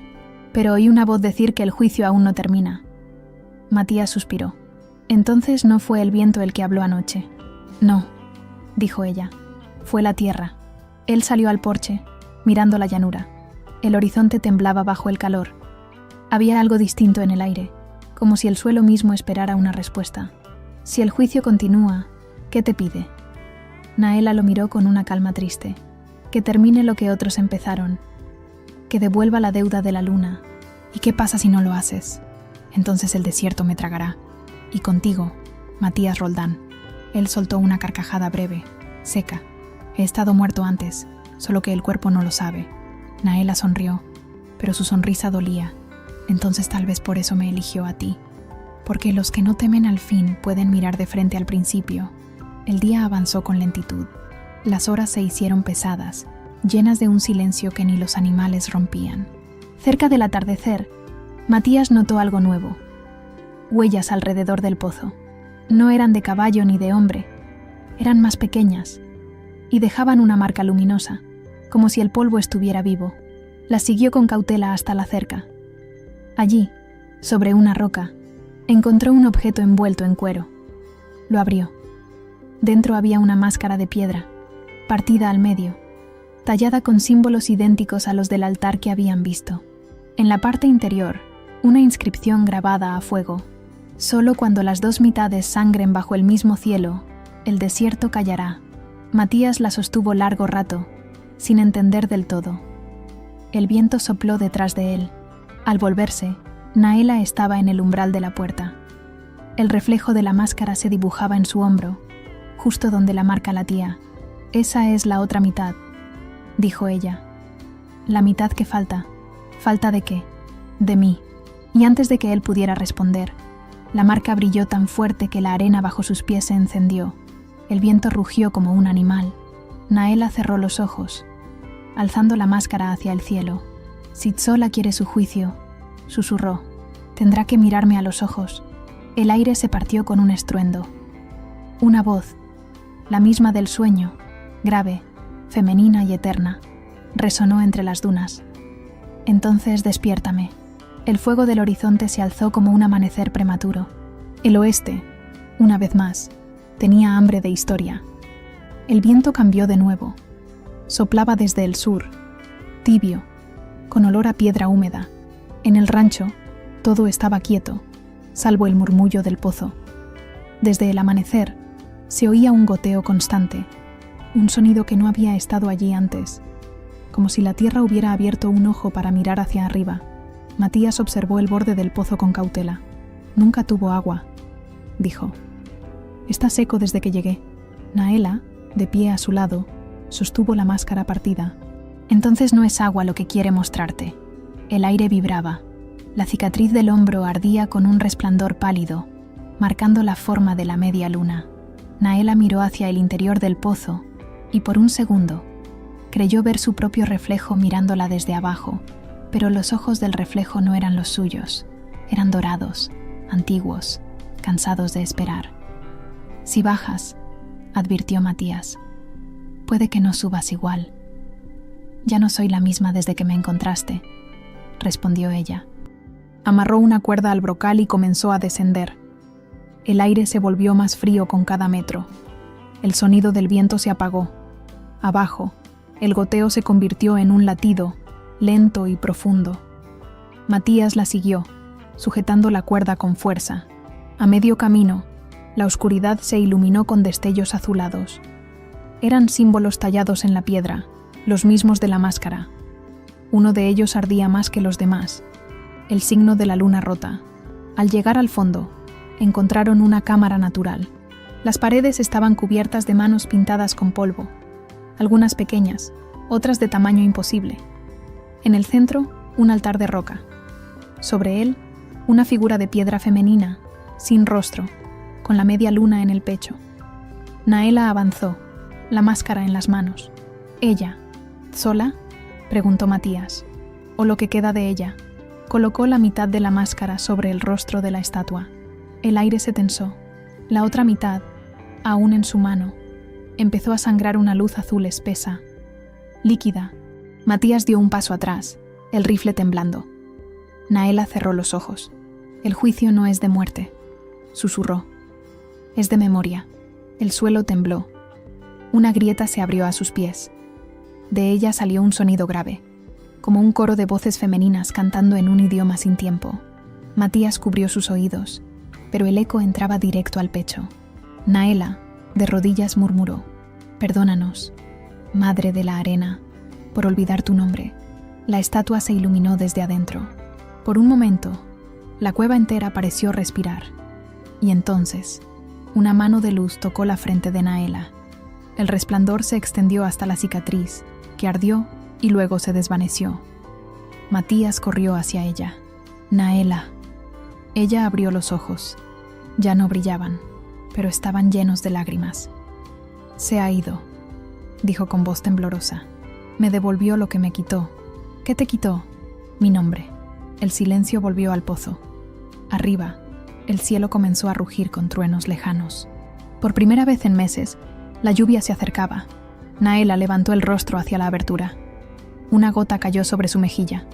pero oí una voz decir que el juicio aún no termina. Matías suspiró. Entonces no fue el viento el que habló anoche. No, dijo ella, fue la tierra. Él salió al porche, mirando la llanura. El horizonte temblaba bajo el calor. Había algo distinto en el aire, como si el suelo mismo esperara una respuesta. Si el juicio continúa, ¿qué te pide? Naela lo miró con una calma triste. Que termine lo que otros empezaron. Que devuelva la deuda de la luna. ¿Y qué pasa si no lo haces? Entonces el desierto me tragará. Y contigo, Matías Roldán. Él soltó una carcajada breve, seca. He estado muerto antes, solo que el cuerpo no lo sabe. Naela sonrió, pero su sonrisa dolía. Entonces tal vez por eso me eligió a ti. Porque los que no temen al fin pueden mirar de frente al principio. El día avanzó con lentitud. Las horas se hicieron pesadas, llenas de un silencio que ni los animales rompían. Cerca del atardecer, Matías notó algo nuevo. Huellas alrededor del pozo. No eran de caballo ni de hombre. Eran más pequeñas y dejaban una marca luminosa, como si el polvo estuviera vivo. Las siguió con cautela hasta la cerca. Allí, sobre una roca, encontró un objeto envuelto en cuero. Lo abrió. Dentro había una máscara de piedra, partida al medio, tallada con símbolos idénticos a los del altar que habían visto. En la parte interior, una inscripción grabada a fuego. Solo cuando las dos mitades sangren bajo el mismo cielo, el desierto callará. Matías la sostuvo largo rato, sin entender del todo. El viento sopló detrás de él. Al volverse, Naela estaba en el umbral de la puerta. El reflejo de la máscara se dibujaba en su hombro, justo donde la marca latía. Esa es la otra mitad, dijo ella. La mitad que falta. ¿Falta de qué? De mí. Y antes de que él pudiera responder, la marca brilló tan fuerte que la arena bajo sus pies se encendió. El viento rugió como un animal. Naela cerró los ojos, alzando la máscara hacia el cielo. Si Tzola quiere su juicio, susurró, tendrá que mirarme a los ojos. El aire se partió con un estruendo. Una voz, la misma del sueño, grave, femenina y eterna, resonó entre las dunas. Entonces despiértame. El fuego del horizonte se alzó como un amanecer prematuro. El oeste, una vez más, tenía hambre de historia. El viento cambió de nuevo. Soplaba desde el sur, tibio, con olor a piedra húmeda. En el rancho, todo estaba quieto, salvo el murmullo del pozo. Desde el amanecer, se oía un goteo constante, un sonido que no había estado allí antes, como si la tierra hubiera abierto un ojo para mirar hacia arriba. Matías observó el borde del pozo con cautela. Nunca tuvo agua, dijo. Está seco desde que llegué. Naela, de pie a su lado, sostuvo la máscara partida. Entonces no es agua lo que quiere mostrarte. El aire vibraba. La cicatriz del hombro ardía con un resplandor pálido, marcando la forma de la media luna. Naela miró hacia el interior del pozo y por un segundo creyó ver su propio reflejo mirándola desde abajo, pero los ojos del reflejo no eran los suyos. Eran dorados, antiguos, cansados de esperar. Si bajas, advirtió Matías, puede que no subas igual. Ya no soy la misma desde que me encontraste, respondió ella. Amarró una cuerda al brocal y comenzó a descender. El aire se volvió más frío con cada metro. El sonido del viento se apagó. Abajo, el goteo se convirtió en un latido, lento y profundo. Matías la siguió, sujetando la cuerda con fuerza. A medio camino, la oscuridad se iluminó con destellos azulados. Eran símbolos tallados en la piedra, los mismos de la máscara. Uno de ellos ardía más que los demás, el signo de la luna rota. Al llegar al fondo, encontraron una cámara natural. Las paredes estaban cubiertas de manos pintadas con polvo, algunas pequeñas, otras de tamaño imposible. En el centro, un altar de roca. Sobre él, una figura de piedra femenina, sin rostro, con la media luna en el pecho. Naela avanzó, la máscara en las manos. «¿Ella, sola?», preguntó Matías. «¿O lo que queda de ella?». Colocó la mitad de la máscara sobre el rostro de la estatua. El aire se tensó. La otra mitad, aún en su mano, empezó a sangrar una luz azul espesa, líquida. Matías dio un paso atrás, el rifle temblando. Naela cerró los ojos. «El juicio no es de muerte», susurró. «Es de memoria». El suelo tembló. Una grieta se abrió a sus pies. De ella salió un sonido grave, como un coro de voces femeninas cantando en un idioma sin tiempo. Matías cubrió sus oídos, pero el eco entraba directo al pecho. Naela, de rodillas, murmuró: «Perdónanos, madre de la arena, por olvidar tu nombre». La estatua se iluminó desde adentro. Por un momento, la cueva entera pareció respirar. Y entonces, una mano de luz tocó la frente de Naela. El resplandor se extendió hasta la cicatriz, que ardió y luego se desvaneció. Matías corrió hacia ella. «Naela». Ella abrió los ojos. Ya no brillaban, pero estaban llenos de lágrimas. «Se ha ido», dijo con voz temblorosa. «Me devolvió lo que me quitó». «¿Qué te quitó?». «Mi nombre». El silencio volvió al pozo. Arriba, el cielo comenzó a rugir con truenos lejanos. Por primera vez en meses, la lluvia se acercaba. Naela levantó el rostro hacia la abertura. Una gota cayó sobre su mejilla.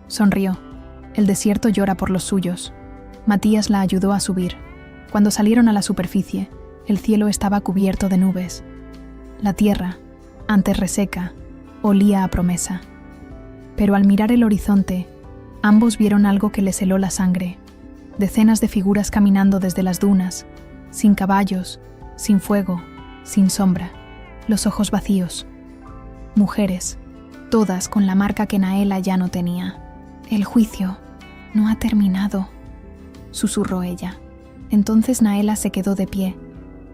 Sonrió. El desierto llora por los suyos. Matías la ayudó a subir. Cuando salieron a la superficie, el cielo estaba cubierto de nubes. La tierra, antes reseca, olía a promesa. Pero al mirar el horizonte, ambos vieron algo que les heló la sangre. Decenas de figuras caminando desde las dunas, sin caballos, sin fuego, sin sombra, los ojos vacíos. Mujeres, todas con la marca que Naela ya no tenía. «El juicio no ha terminado», susurró ella. Entonces Naela se quedó de pie,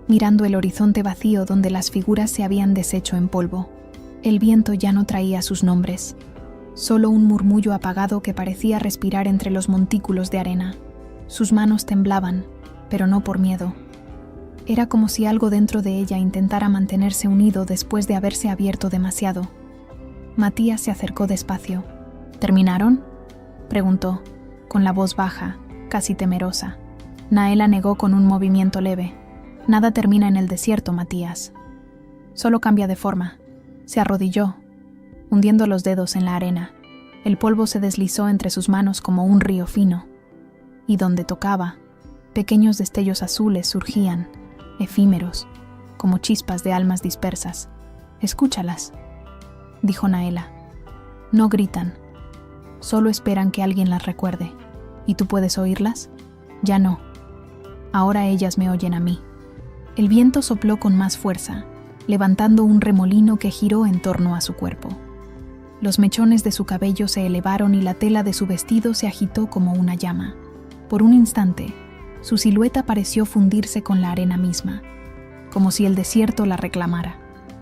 mirando el horizonte vacío donde las figuras se habían deshecho en polvo. El viento ya no traía sus nombres, solo un murmullo apagado que parecía respirar entre los montículos de arena. Sus manos temblaban, pero no por miedo. Era como si algo dentro de ella intentara mantenerse unido después de haberse abierto demasiado. Matías se acercó despacio. «¿Terminaron?», preguntó, con la voz baja, casi temerosa. Naela negó con un movimiento leve. «Nada termina en el desierto, Matías. Solo cambia de forma». Se arrodilló, hundiendo los dedos en la arena. El polvo se deslizó entre sus manos como un río fino. Y donde tocaba, pequeños destellos azules surgían, efímeros, como chispas de almas dispersas. «Escúchalas», dijo Naela. «No gritan. Solo esperan que alguien las recuerde. ¿Y tú puedes oírlas? Ya no. Ahora ellas me oyen a mí». El viento sopló con más fuerza, levantando un remolino que giró en torno a su cuerpo. Los mechones de su cabello se elevaron y la tela de su vestido se agitó como una llama. Por un instante, su silueta pareció fundirse con la arena misma, como si el desierto la reclamara.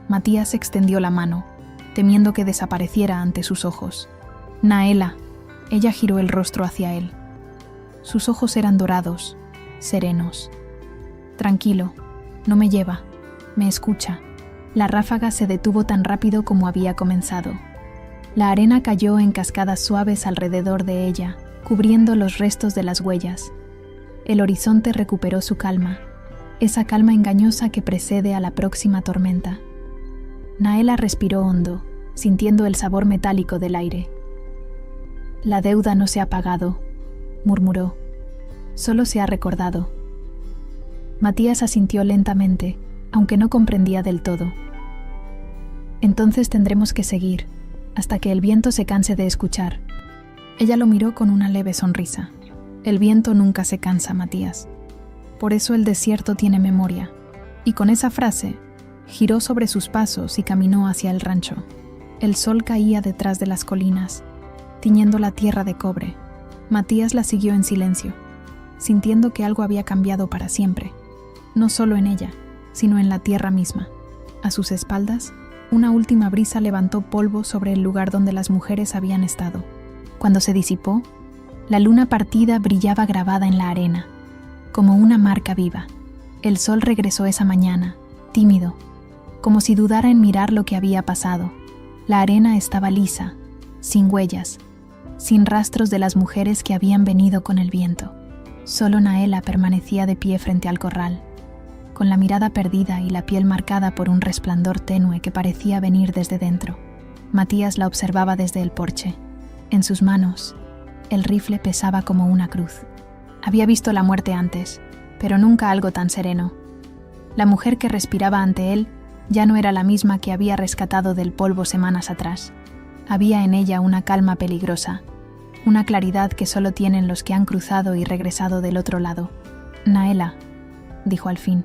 Matías extendió la mano, temiendo que desapareciera ante sus ojos. «Naela». Ella giró el rostro hacia él. Sus ojos eran dorados, serenos. «Tranquilo, no me lleva, me escucha». La ráfaga se detuvo tan rápido como había comenzado. La arena cayó en cascadas suaves alrededor de ella, cubriendo los restos de las huellas. El horizonte recuperó su calma, esa calma engañosa que precede a la próxima tormenta. Naela respiró hondo, sintiendo el sabor metálico del aire. La deuda no se ha pagado, murmuró. Solo se ha recordado. Matías asintió lentamente, aunque no comprendía del todo. Entonces tendremos que seguir, hasta que el viento se canse de escuchar. Ella lo miró con una leve sonrisa. El viento nunca se cansa, Matías. Por eso el desierto tiene memoria. Y con esa frase, giró sobre sus pasos y caminó hacia el rancho. El sol caía detrás de las colinas, tiñendo la tierra de cobre. Matías la siguió en silencio, sintiendo que algo había cambiado para siempre, no solo en ella, sino en la tierra misma. A sus espaldas, una última brisa levantó polvo sobre el lugar donde las mujeres habían estado. Cuando se disipó, la luna partida brillaba grabada en la arena, como una marca viva. El sol regresó esa mañana, tímido, como si dudara en mirar lo que había pasado. La arena estaba lisa, sin huellas, sin rastros de las mujeres que habían venido con el viento. Solo Naela permanecía de pie frente al corral, con la mirada perdida y la piel marcada por un resplandor tenue que parecía venir desde dentro. Matías la observaba desde el porche. En sus manos, el rifle pesaba como una cruz. Había visto la muerte antes, pero nunca algo tan sereno. La mujer que respiraba ante él ya no era la misma que había rescatado del polvo semanas atrás. Había en ella una calma peligrosa, una claridad que solo tienen los que han cruzado y regresado del otro lado. «Naela», dijo al fin,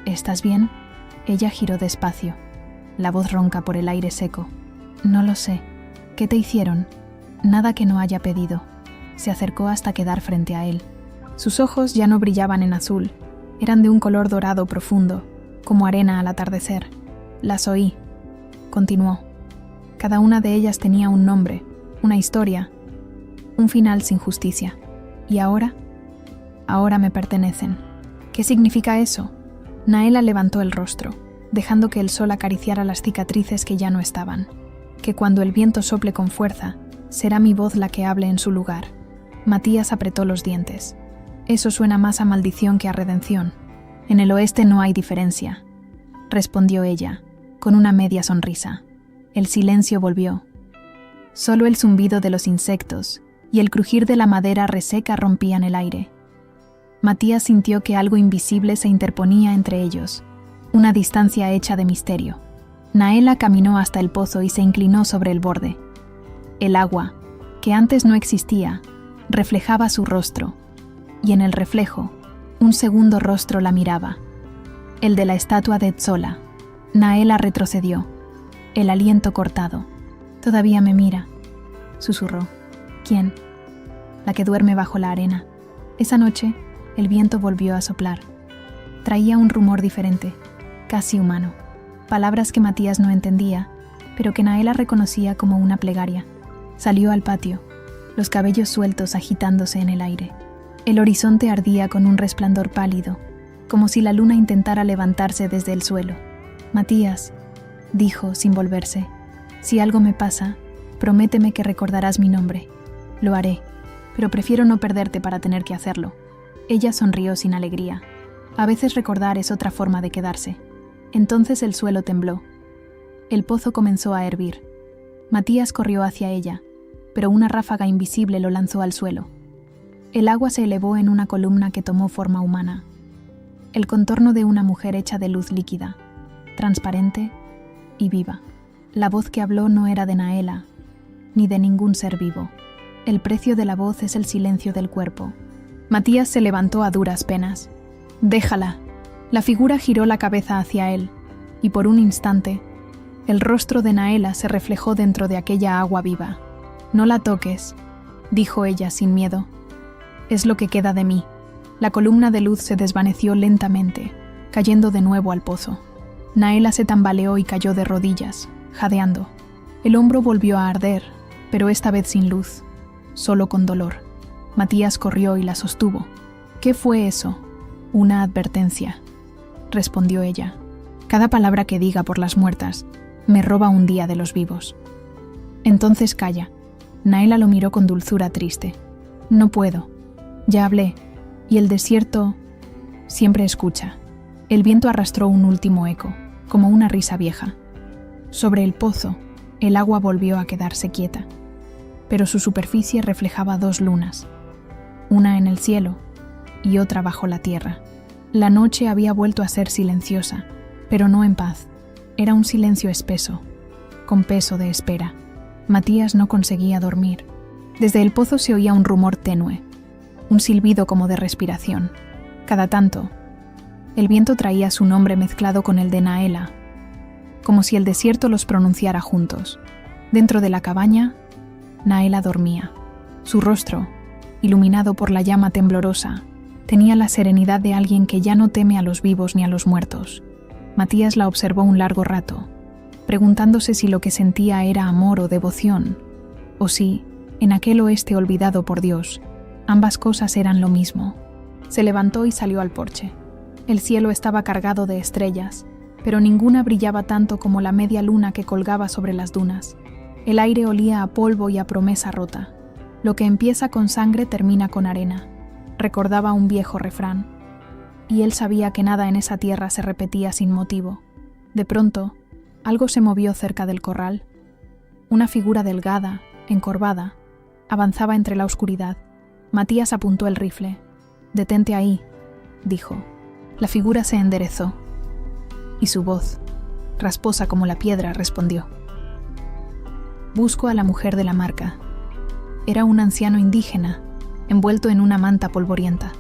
«¿estás bien?» Ella giró despacio, la voz ronca por el aire seco. «No lo sé. ¿Qué te hicieron?» «Nada que no haya pedido». Se acercó hasta quedar frente a él. Sus ojos ya no brillaban en azul, eran de un color dorado profundo, como arena al atardecer. «Las oí», continuó. Cada una de ellas tenía un nombre, una historia, un final sin justicia. ¿Y ahora? Ahora me pertenecen. ¿Qué significa eso? Naela levantó el rostro, dejando que el sol acariciara las cicatrices que ya no estaban. Que cuando el viento sople con fuerza, será mi voz la que hable en su lugar. Matías apretó los dientes. Eso suena más a maldición que a redención. En el oeste no hay diferencia, respondió ella, con una media sonrisa. El silencio volvió. Solo el zumbido de los insectos y el crujir de la madera reseca rompían el aire. Matías sintió que algo invisible se interponía entre ellos, una distancia hecha de misterio. Naela caminó hasta el pozo y se inclinó sobre el borde. El agua, que antes no existía, reflejaba su rostro, y en el reflejo, un segundo rostro la miraba, el de la estatua de Tzola. Naela retrocedió, el aliento cortado. «Todavía me mira», susurró. «¿Quién?» «La que duerme bajo la arena». Esa noche, el viento volvió a soplar. Traía un rumor diferente, casi humano. Palabras que Matías no entendía, pero que Naela reconocía como una plegaria. Salió al patio, los cabellos sueltos agitándose en el aire. El horizonte ardía con un resplandor pálido, como si la luna intentara levantarse desde el suelo. «Matías», dijo sin volverse, «si algo me pasa, prométeme que recordarás mi nombre». «Lo haré, pero prefiero no perderte para tener que hacerlo». Ella sonrió sin alegría. A veces recordar es otra forma de quedarse. Entonces el suelo tembló. El pozo comenzó a hervir. Matías corrió hacia ella, pero una ráfaga invisible lo lanzó al suelo. El agua se elevó en una columna que tomó forma humana. El contorno de una mujer hecha de luz líquida, transparente y viva. La voz que habló no era de Naela, ni de ningún ser vivo. El precio de la voz es el silencio del cuerpo. Matías se levantó a duras penas. «Déjala». La figura giró la cabeza hacia él, y por un instante, el rostro de Naela se reflejó dentro de aquella agua viva. «No la toques», dijo ella sin miedo. «Es lo que queda de mí». La columna de luz se desvaneció lentamente, cayendo de nuevo al pozo. Naela se tambaleó y cayó de rodillas, jadeando. El hombro volvió a arder, pero esta vez sin luz, solo con dolor. Matías corrió y la sostuvo. «¿Qué fue eso?» «Una advertencia», respondió ella. «Cada palabra que diga por las muertas me roba un día de los vivos». «Entonces calla». Naela lo miró con dulzura triste. «No puedo. Ya hablé, y el desierto siempre escucha». El viento arrastró un último eco, como una risa vieja. Sobre el pozo, El agua volvió a quedarse quieta, pero su superficie reflejaba dos lunas, una en el cielo y otra bajo la tierra. La noche había vuelto a ser silenciosa, pero no en paz. Era un silencio espeso, con peso de espera. Matías no conseguía dormir. Desde el pozo se oía un rumor tenue, un silbido como de respiración. Cada tanto, el viento traía su nombre mezclado con el de Naela, como si el desierto los pronunciara juntos. Dentro de la cabaña, Naela dormía. Su rostro, iluminado por la llama temblorosa, tenía la serenidad de alguien que ya no teme a los vivos ni a los muertos. Matías la observó un largo rato, preguntándose si lo que sentía era amor o devoción, o si, en aquel oeste olvidado por Dios, ambas cosas eran lo mismo. Se levantó y salió al porche. El cielo estaba cargado de estrellas, pero ninguna brillaba tanto como la media luna que colgaba sobre las dunas. El aire olía a polvo y a promesa rota. Lo que empieza con sangre termina con arena, recordaba un viejo refrán. Y él sabía que nada en esa tierra se repetía sin motivo. De pronto, algo se movió cerca del corral. Una figura delgada, encorvada, avanzaba entre la oscuridad. Matías apuntó el rifle. «Detente ahí», dijo. La figura se enderezó, y su voz, rasposa como la piedra, respondió. «Busco a la mujer de la marca». Era un anciano indígena, envuelto en una manta polvorienta.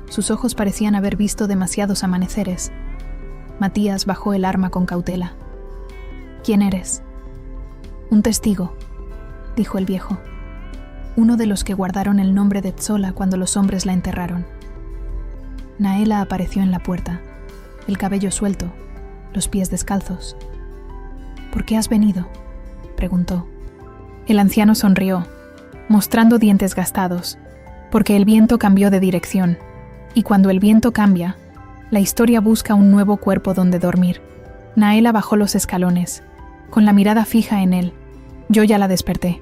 Sus ojos parecían haber visto demasiados amaneceres. Matías bajó el arma con cautela. «¿Quién eres?» «Un testigo», dijo el viejo. «Uno de los que guardaron el nombre de Tzola cuando los hombres la enterraron». Naela apareció en la puerta, el cabello suelto, los pies descalzos. «¿Por qué has venido?», preguntó. El anciano sonrió, mostrando dientes gastados, porque el viento cambió de dirección, y cuando el viento cambia, la historia busca un nuevo cuerpo donde dormir. Naela bajó los escalones, con la mirada fija en él. «Yo ya la desperté».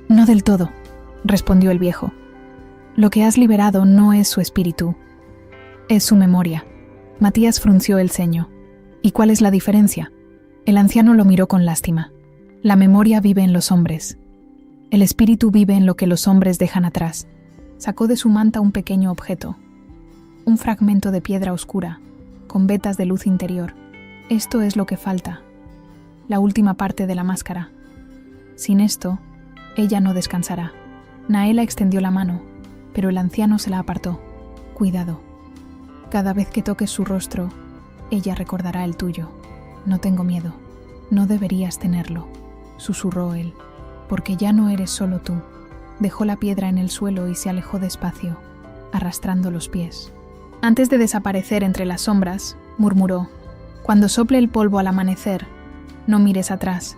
«No del todo», respondió el viejo. «Lo que has liberado no es su espíritu, es su memoria». Matías frunció el ceño. «¿Y cuál es la diferencia?». El anciano lo miró con lástima. «La memoria vive en los hombres. El espíritu vive en lo que los hombres dejan atrás». Sacó de su manta un pequeño objeto, un fragmento de piedra oscura, con vetas de luz interior. «Esto es lo que falta, la última parte de la máscara. Sin esto, ella no descansará». Naela extendió la mano, pero el anciano se la apartó. «Cuidado. Cada vez que toques su rostro, ella recordará el tuyo. No tengo miedo. No deberías tenerlo», susurró él, «porque ya no eres solo tú». Dejó la piedra en el suelo y se alejó despacio, arrastrando los pies. Antes de desaparecer entre las sombras, murmuró: «Cuando sople el polvo al amanecer, no mires atrás.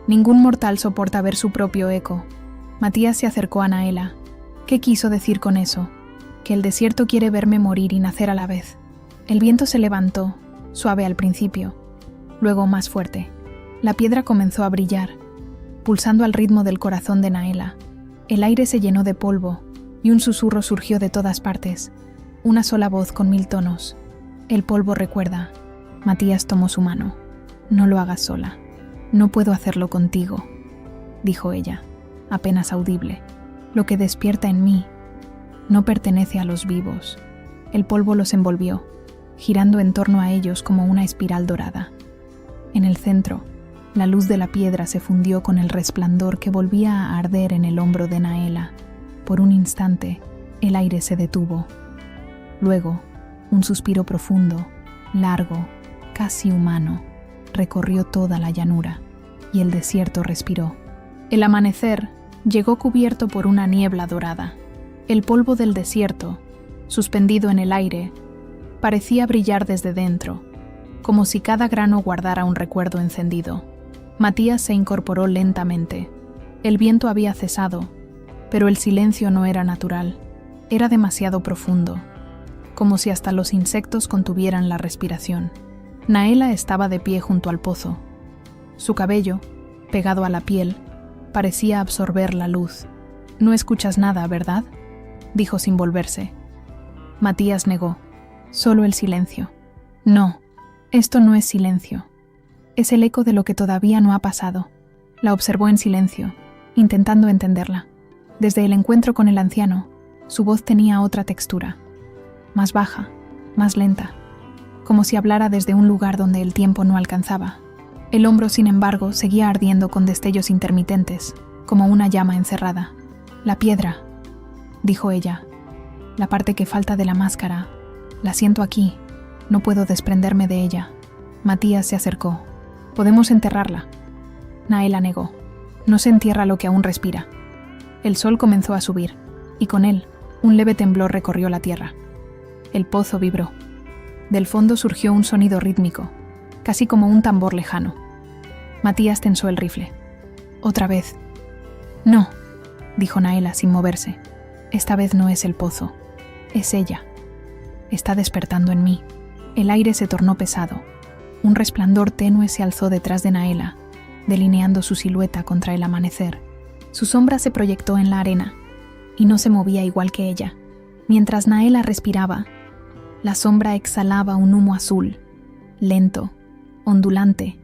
Ningún mortal soporta ver su propio eco». Matías se acercó a Naela. «¿Qué quiso decir con eso?». «Que el desierto quiere verme morir y nacer a la vez». El viento se levantó, suave al principio, luego más fuerte. La piedra comenzó a brillar, pulsando al ritmo del corazón de Naela. El aire se llenó de polvo y un susurro surgió de todas partes. Una sola voz con 1000 tonos. «El polvo recuerda». Matías tomó su mano. «No lo hagas sola. No puedo hacerlo contigo», dijo ella, apenas audible. «Lo que despierta en mí no pertenece a los vivos». El polvo los envolvió, girando en torno a ellos como una espiral dorada. En el centro, la luz de la piedra se fundió con el resplandor que volvía a arder en el hombro de Naela. Por un instante, el aire se detuvo. Luego, un suspiro profundo, largo, casi humano, recorrió toda la llanura, y el desierto respiró. El amanecer llegó cubierto por una niebla dorada. El polvo del desierto, suspendido en el aire, parecía brillar desde dentro, como si cada grano guardara un recuerdo encendido. Matías se incorporó lentamente. El viento había cesado, pero el silencio no era natural. Era demasiado profundo, como si hasta los insectos contuvieran la respiración. Naela estaba de pie junto al pozo. Su cabello, pegado a la piel, parecía absorber la luz. «No escuchas nada, ¿verdad?», dijo sin volverse. Matías negó. «Solo el silencio». «No, esto no es silencio. Es el eco de lo que todavía no ha pasado». La observó en silencio, intentando entenderla. Desde el encuentro con el anciano, su voz tenía otra textura, más baja, más lenta, como si hablara desde un lugar donde el tiempo no alcanzaba. El hombro, sin embargo, seguía ardiendo con destellos intermitentes, como una llama encerrada. «La piedra», dijo ella. «La parte que falta de la máscara. La siento aquí. No puedo desprenderme de ella». Matías se acercó. «Podemos enterrarla». Naela negó. «No se entierra lo que aún respira». El sol comenzó a subir, y con él, un leve temblor recorrió la tierra. El pozo vibró. Del fondo surgió un sonido rítmico, casi como un tambor lejano. Matías tensó el rifle. «Otra vez». «No», dijo Naela sin moverse. «Esta vez no es el pozo. Es ella. Está despertando en mí». El aire se tornó pesado. Un resplandor tenue se alzó detrás de Naela, delineando su silueta contra el amanecer. Su sombra se proyectó en la arena, y no se movía igual que ella. Mientras Naela respiraba, la sombra exhalaba un humo azul, lento, ondulante,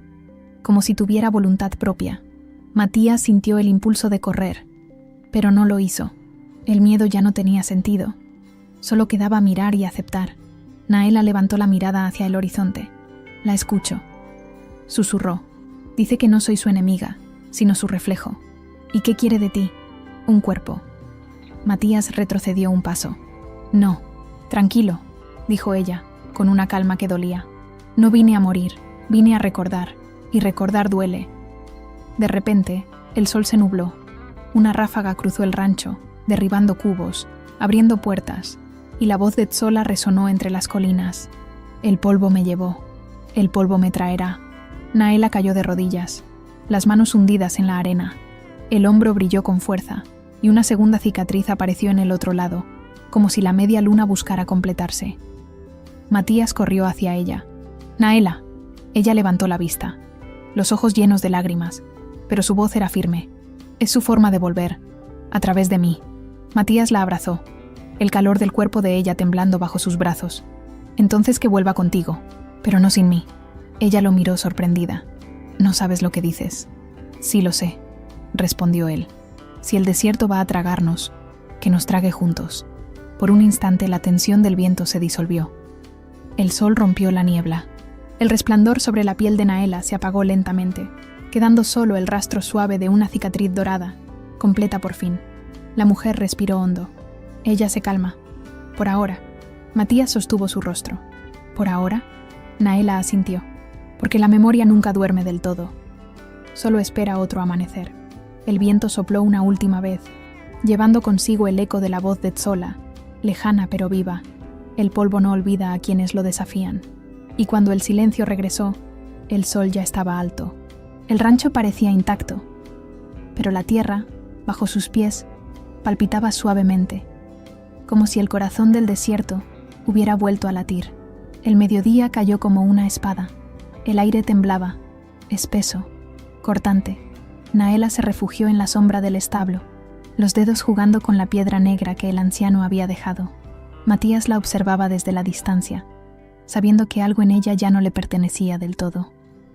como si tuviera voluntad propia. Matías sintió el impulso de correr, pero no lo hizo. El miedo ya no tenía sentido. Solo quedaba mirar y aceptar. Naela levantó la mirada hacia el horizonte. «La escucho», susurró. «Dice que no soy su enemiga, sino su reflejo. ¿Y qué quiere de ti? Un cuerpo». Matías retrocedió un paso. «No, tranquilo», dijo ella, con una calma que dolía. «No vine a morir, vine a recordar, y recordar duele». De repente, el sol se nubló. Una ráfaga cruzó el rancho, derribando cubos, abriendo puertas, y la voz de Tzola resonó entre las colinas. «El polvo me llevó, el polvo me traerá». Naela cayó de rodillas, las manos hundidas en la arena. El hombro brilló con fuerza, y una segunda cicatriz apareció en el otro lado, como si la media luna buscara completarse. Matías corrió hacia ella. «Naela». Ella levantó la vista, los ojos llenos de lágrimas, pero su voz era firme. «Es su forma de volver, a través de mí». Matías la abrazó, el calor del cuerpo de ella temblando bajo sus brazos. «Entonces que vuelva contigo, pero no sin mí». Ella lo miró sorprendida. «No sabes lo que dices». «Sí lo sé», respondió él. «Si el desierto va a tragarnos, que nos trague juntos». Por un instante la tensión del viento se disolvió. El sol rompió la niebla. El resplandor sobre la piel de Naela se apagó lentamente, quedando solo el rastro suave de una cicatriz dorada, completa por fin. La mujer respiró hondo. «Ella se calma. Por ahora». Matías sostuvo su rostro. «¿Por ahora?». Naela asintió. «Porque la memoria nunca duerme del todo. Solo espera otro amanecer». El viento sopló una última vez, llevando consigo el eco de la voz de Tzola, lejana pero viva. El polvo no olvida a quienes lo desafían. Y cuando el silencio regresó, el sol ya estaba alto. El rancho parecía intacto, pero la tierra, bajo sus pies, palpitaba suavemente, como si el corazón del desierto hubiera vuelto a latir. El mediodía cayó como una espada. El aire temblaba, espeso, cortante. Naela se refugió en la sombra del establo, los dedos jugando con la piedra negra que el anciano había dejado. Matías la observaba desde la distancia, sabiendo que algo en ella ya no le pertenecía del todo.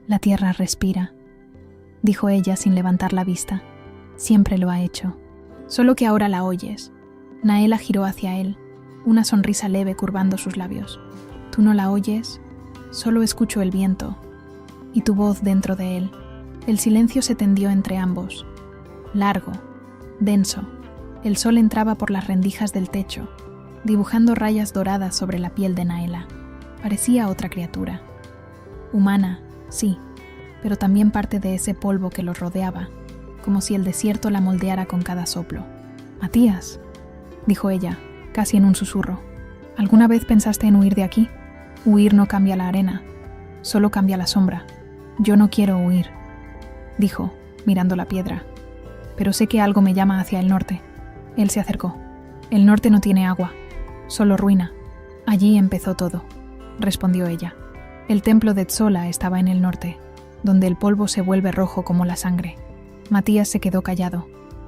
«La tierra respira», dijo ella sin levantar la vista. «Siempre lo ha hecho. Solo que ahora la oyes». Naela giró hacia él, una sonrisa leve curvando sus labios. «Tú no la oyes, solo escucho el viento y tu voz dentro de él». El silencio se tendió entre ambos, largo, denso. El sol entraba por las rendijas del techo, dibujando rayas doradas sobre la piel de Naela. Parecía otra criatura. Humana, sí, pero también parte de ese polvo que los rodeaba, como si el desierto la moldeara con cada soplo. «Matías», dijo ella, casi en un susurro, «¿alguna vez pensaste en huir de aquí? Huir no cambia la arena, solo cambia la sombra. Yo no quiero huir», dijo, mirando la piedra. «Pero sé que algo me llama hacia el norte». Él se acercó. «El norte no tiene agua, solo ruina. Allí empezó todo», respondió ella. El templo de Tzola estaba en el norte, donde el polvo se vuelve rojo como la sangre. Matías se quedó callado.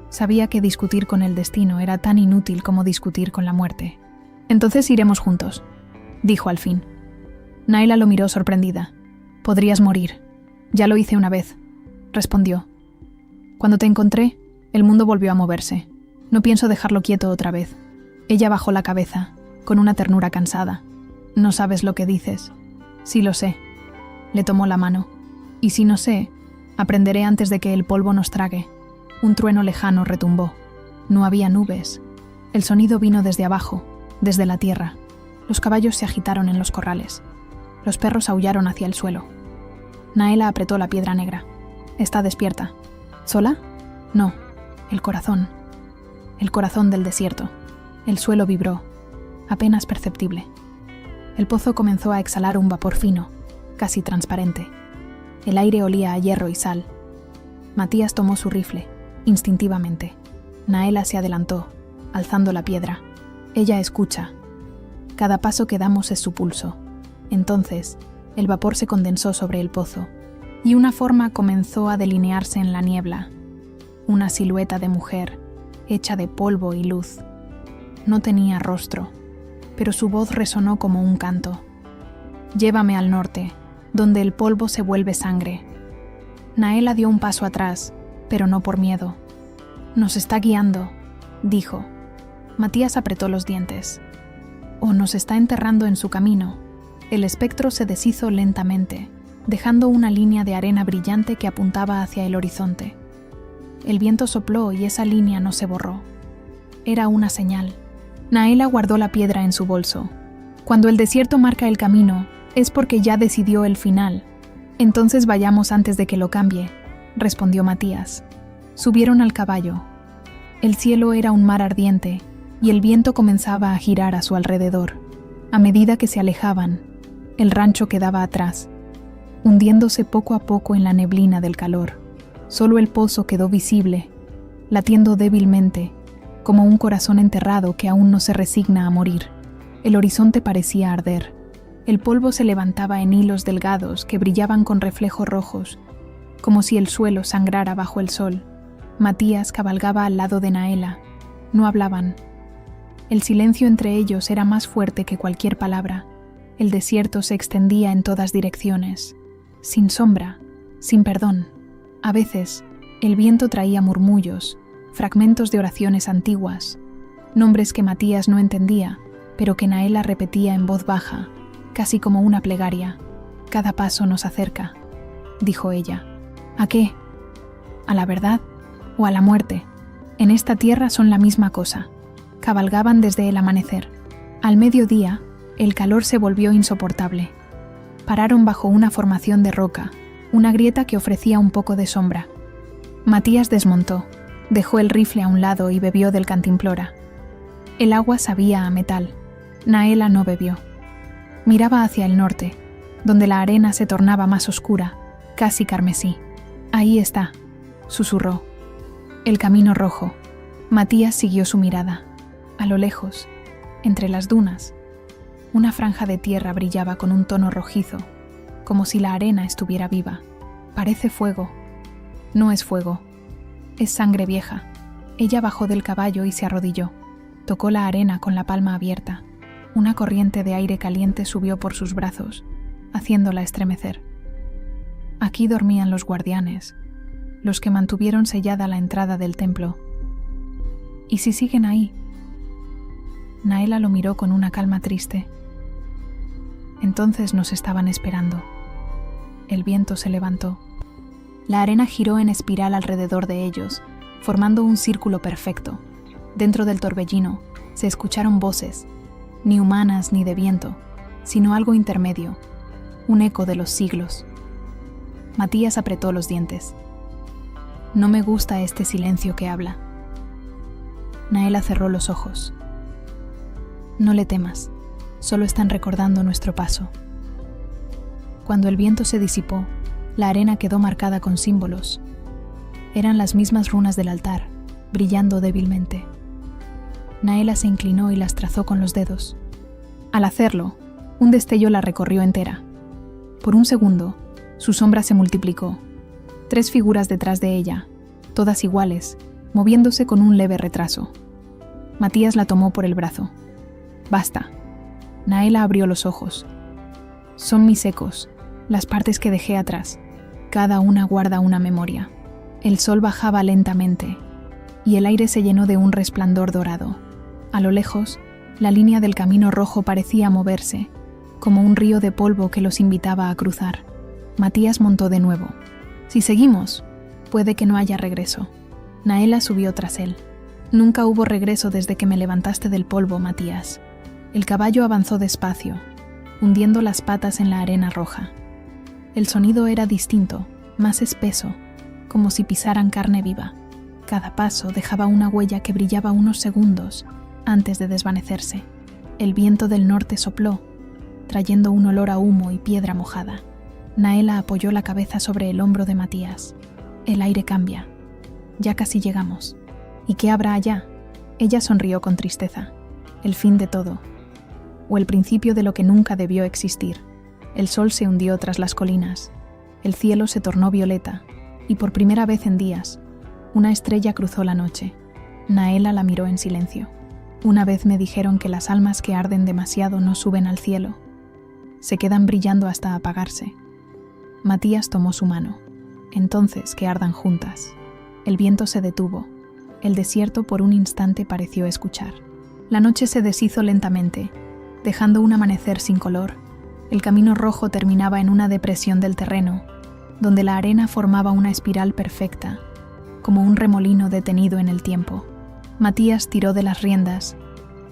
Sabía que discutir con el destino era tan inútil como discutir con la muerte. «Entonces iremos juntos», dijo al fin. Naela lo miró sorprendida. «Podrías morir. Ya lo hice una vez», respondió. Cuando te encontré, el mundo volvió a moverse. No pienso dejarlo quieto otra vez. Ella bajó la cabeza, con una ternura cansada. No sabes lo que dices. Sí lo sé. Le tomó la mano. Y si no sé, aprenderé antes de que el polvo nos trague. Un trueno lejano retumbó. No había nubes. El sonido vino desde abajo, desde la tierra. Los caballos se agitaron en los corrales. Los perros aullaron hacia el suelo. Naela apretó la piedra negra. Está despierta. ¿Sola? No. El corazón. El corazón del desierto. El suelo vibró, apenas perceptible. El pozo comenzó a exhalar un vapor fino, casi transparente. El aire olía a hierro y sal. Matías tomó su rifle, instintivamente. Naela se adelantó, alzando la piedra. Ella escucha. Cada paso que damos es su pulso. Entonces, el vapor se condensó sobre el pozo, y una forma comenzó a delinearse en la niebla. Una silueta de mujer, hecha de polvo y luz. No tenía rostro, pero su voz resonó como un canto. Llévame al norte, donde el polvo se vuelve sangre. Naela dio un paso atrás, pero no por miedo. Nos está guiando, dijo. Matías apretó los dientes. O nos está enterrando en su camino. El espectro se deshizo lentamente, dejando una línea de arena brillante que apuntaba hacia el horizonte. El viento sopló y esa línea no se borró. Era una señal. Naela guardó la piedra en su bolso. Cuando el desierto marca el camino, es porque ya decidió el final. Entonces vayamos antes de que lo cambie, respondió Matías. Subieron al caballo. El cielo era un mar ardiente y el viento comenzaba a girar a su alrededor. A medida que se alejaban, el rancho quedaba atrás, hundiéndose poco a poco en la neblina del calor. Solo el pozo quedó visible, latiendo débilmente, como un corazón enterrado que aún no se resigna a morir. El horizonte parecía arder. El polvo se levantaba en hilos delgados que brillaban con reflejos rojos, como si el suelo sangrara bajo el sol. Matías cabalgaba al lado de Naela. No hablaban. El silencio entre ellos era más fuerte que cualquier palabra. El desierto se extendía en todas direcciones, sin sombra, sin perdón. A veces, el viento traía murmullos, fragmentos de oraciones antiguas, nombres que Matías no entendía, pero que Naela repetía en voz baja, casi como una plegaria. Cada paso nos acerca, dijo ella. ¿A qué? ¿A la verdad o a la muerte? En esta tierra son la misma cosa. Cabalgaban desde el amanecer. Al mediodía, el calor se volvió insoportable. Pararon bajo una formación de roca, una grieta que ofrecía un poco de sombra. Matías desmontó, dejó el rifle a un lado y bebió del cantimplora. El agua sabía a metal. Naela no bebió. Miraba hacia el norte, donde la arena se tornaba más oscura, casi carmesí. Ahí está, susurró. El camino rojo. Matías siguió su mirada. A lo lejos, entre las dunas, una franja de tierra brillaba con un tono rojizo, como si la arena estuviera viva. Parece fuego. No es fuego. Es sangre vieja. Ella bajó del caballo y se arrodilló. Tocó la arena con la palma abierta. Una corriente de aire caliente subió por sus brazos, haciéndola estremecer. Aquí dormían los guardianes, los que mantuvieron sellada la entrada del templo. ¿Y si siguen ahí? Naela lo miró con una calma triste. Entonces nos estaban esperando. El viento se levantó. La arena giró en espiral alrededor de ellos, formando un círculo perfecto. Dentro del torbellino se escucharon voces, ni humanas ni de viento, sino algo intermedio, un eco de los siglos. Matías apretó los dientes. No me gusta este silencio que habla. Naela cerró los ojos. No le temas, solo están recordando nuestro paso. Cuando el viento se disipó, la arena quedó marcada con símbolos. Eran las mismas runas del altar, brillando débilmente. Naela se inclinó y las trazó con los dedos. Al hacerlo, un destello la recorrió entera. Por un segundo, su sombra se multiplicó. 3 figuras detrás de ella, todas iguales, moviéndose con un leve retraso. Matías la tomó por el brazo. Basta. Naela abrió los ojos. Son mis ecos, las partes que dejé atrás. Cada una guarda una memoria. El sol bajaba lentamente, y el aire se llenó de un resplandor dorado. A lo lejos, la línea del camino rojo parecía moverse, como un río de polvo que los invitaba a cruzar. Matías montó de nuevo. Si seguimos, puede que no haya regreso. Naela subió tras él. Nunca hubo regreso desde que me levantaste del polvo, Matías. El caballo avanzó despacio, hundiendo las patas en la arena roja. El sonido era distinto, más espeso, como si pisaran carne viva. Cada paso dejaba una huella que brillaba unos segundos antes de desvanecerse. El viento del norte sopló, trayendo un olor a humo y piedra mojada. Naela apoyó la cabeza sobre el hombro de Matías. El aire cambia. Ya casi llegamos. ¿Y qué habrá allá? Ella sonrió con tristeza. El fin de todo. O el principio de lo que nunca debió existir. El sol se hundió tras las colinas. El cielo se tornó violeta, y por primera vez en días, una estrella cruzó la noche. Naela la miró en silencio. Una vez me dijeron que las almas que arden demasiado no suben al cielo. Se quedan brillando hasta apagarse. Matías tomó su mano. Entonces que ardan juntas. El viento se detuvo. El desierto por un instante pareció escuchar. La noche se deshizo lentamente, dejando un amanecer sin color. El camino rojo terminaba en una depresión del terreno, donde la arena formaba una espiral perfecta, como un remolino detenido en el tiempo. Matías tiró de las riendas,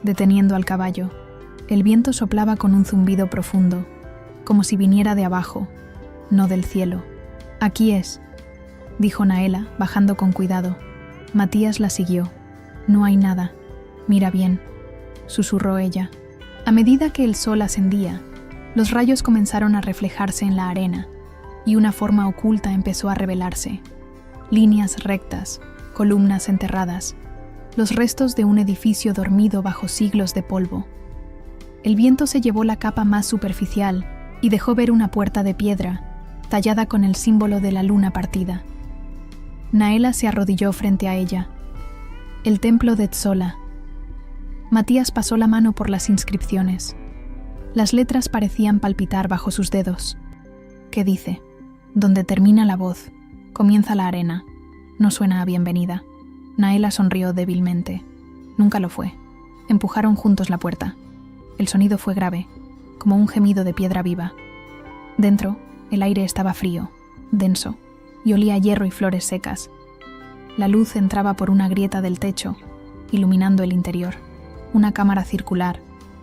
deteniendo al caballo. El viento soplaba con un zumbido profundo, como si viniera de abajo, no del cielo. «Aquí es», dijo Naela, bajando con cuidado. Matías la siguió. «No hay nada. Mira bien», susurró ella. A medida que el sol ascendía, los rayos comenzaron a reflejarse en la arena, y una forma oculta empezó a revelarse. Líneas rectas, columnas enterradas, los restos de un edificio dormido bajo siglos de polvo. El viento se llevó la capa más superficial y dejó ver una puerta de piedra, tallada con el símbolo de la luna partida. Naela se arrodilló frente a ella. El templo de Tzola. Matías pasó la mano por las inscripciones. Las letras parecían palpitar bajo sus dedos. ¿Qué dice? Donde termina la voz, comienza la arena. No suena a bienvenida. Naela sonrió débilmente. Nunca lo fue. Empujaron juntos la puerta. El sonido fue grave, como un gemido de piedra viva. Dentro, el aire estaba frío, denso, y olía a hierro y flores secas. La luz entraba por una grieta del techo, iluminando el interior. Una cámara circular,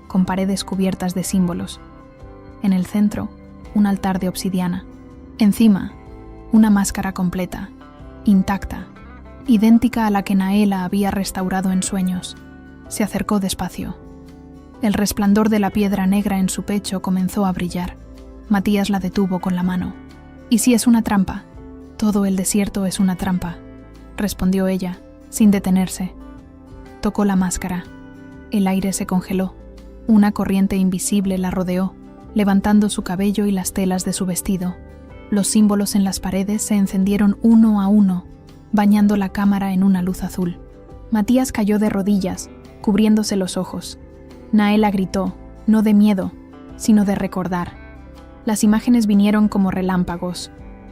con paredes cubiertas de símbolos. En el centro, un altar de obsidiana. Encima, una máscara completa, intacta, idéntica a la que Naela había restaurado en sueños. Se acercó despacio. El resplandor de la piedra negra en su pecho comenzó a brillar. Matías la detuvo con la mano. «¿Y si es una trampa?» «Todo el desierto es una trampa», respondió ella, sin detenerse. Tocó la máscara. El aire se congeló. Una corriente invisible la rodeó, levantando su cabello y las telas de su vestido. Los símbolos en las paredes se encendieron uno a uno, bañando la cámara en una luz azul. Matías cayó de rodillas, cubriéndose los ojos. Naela gritó, no de miedo, sino de recordar. Las imágenes vinieron como relámpagos.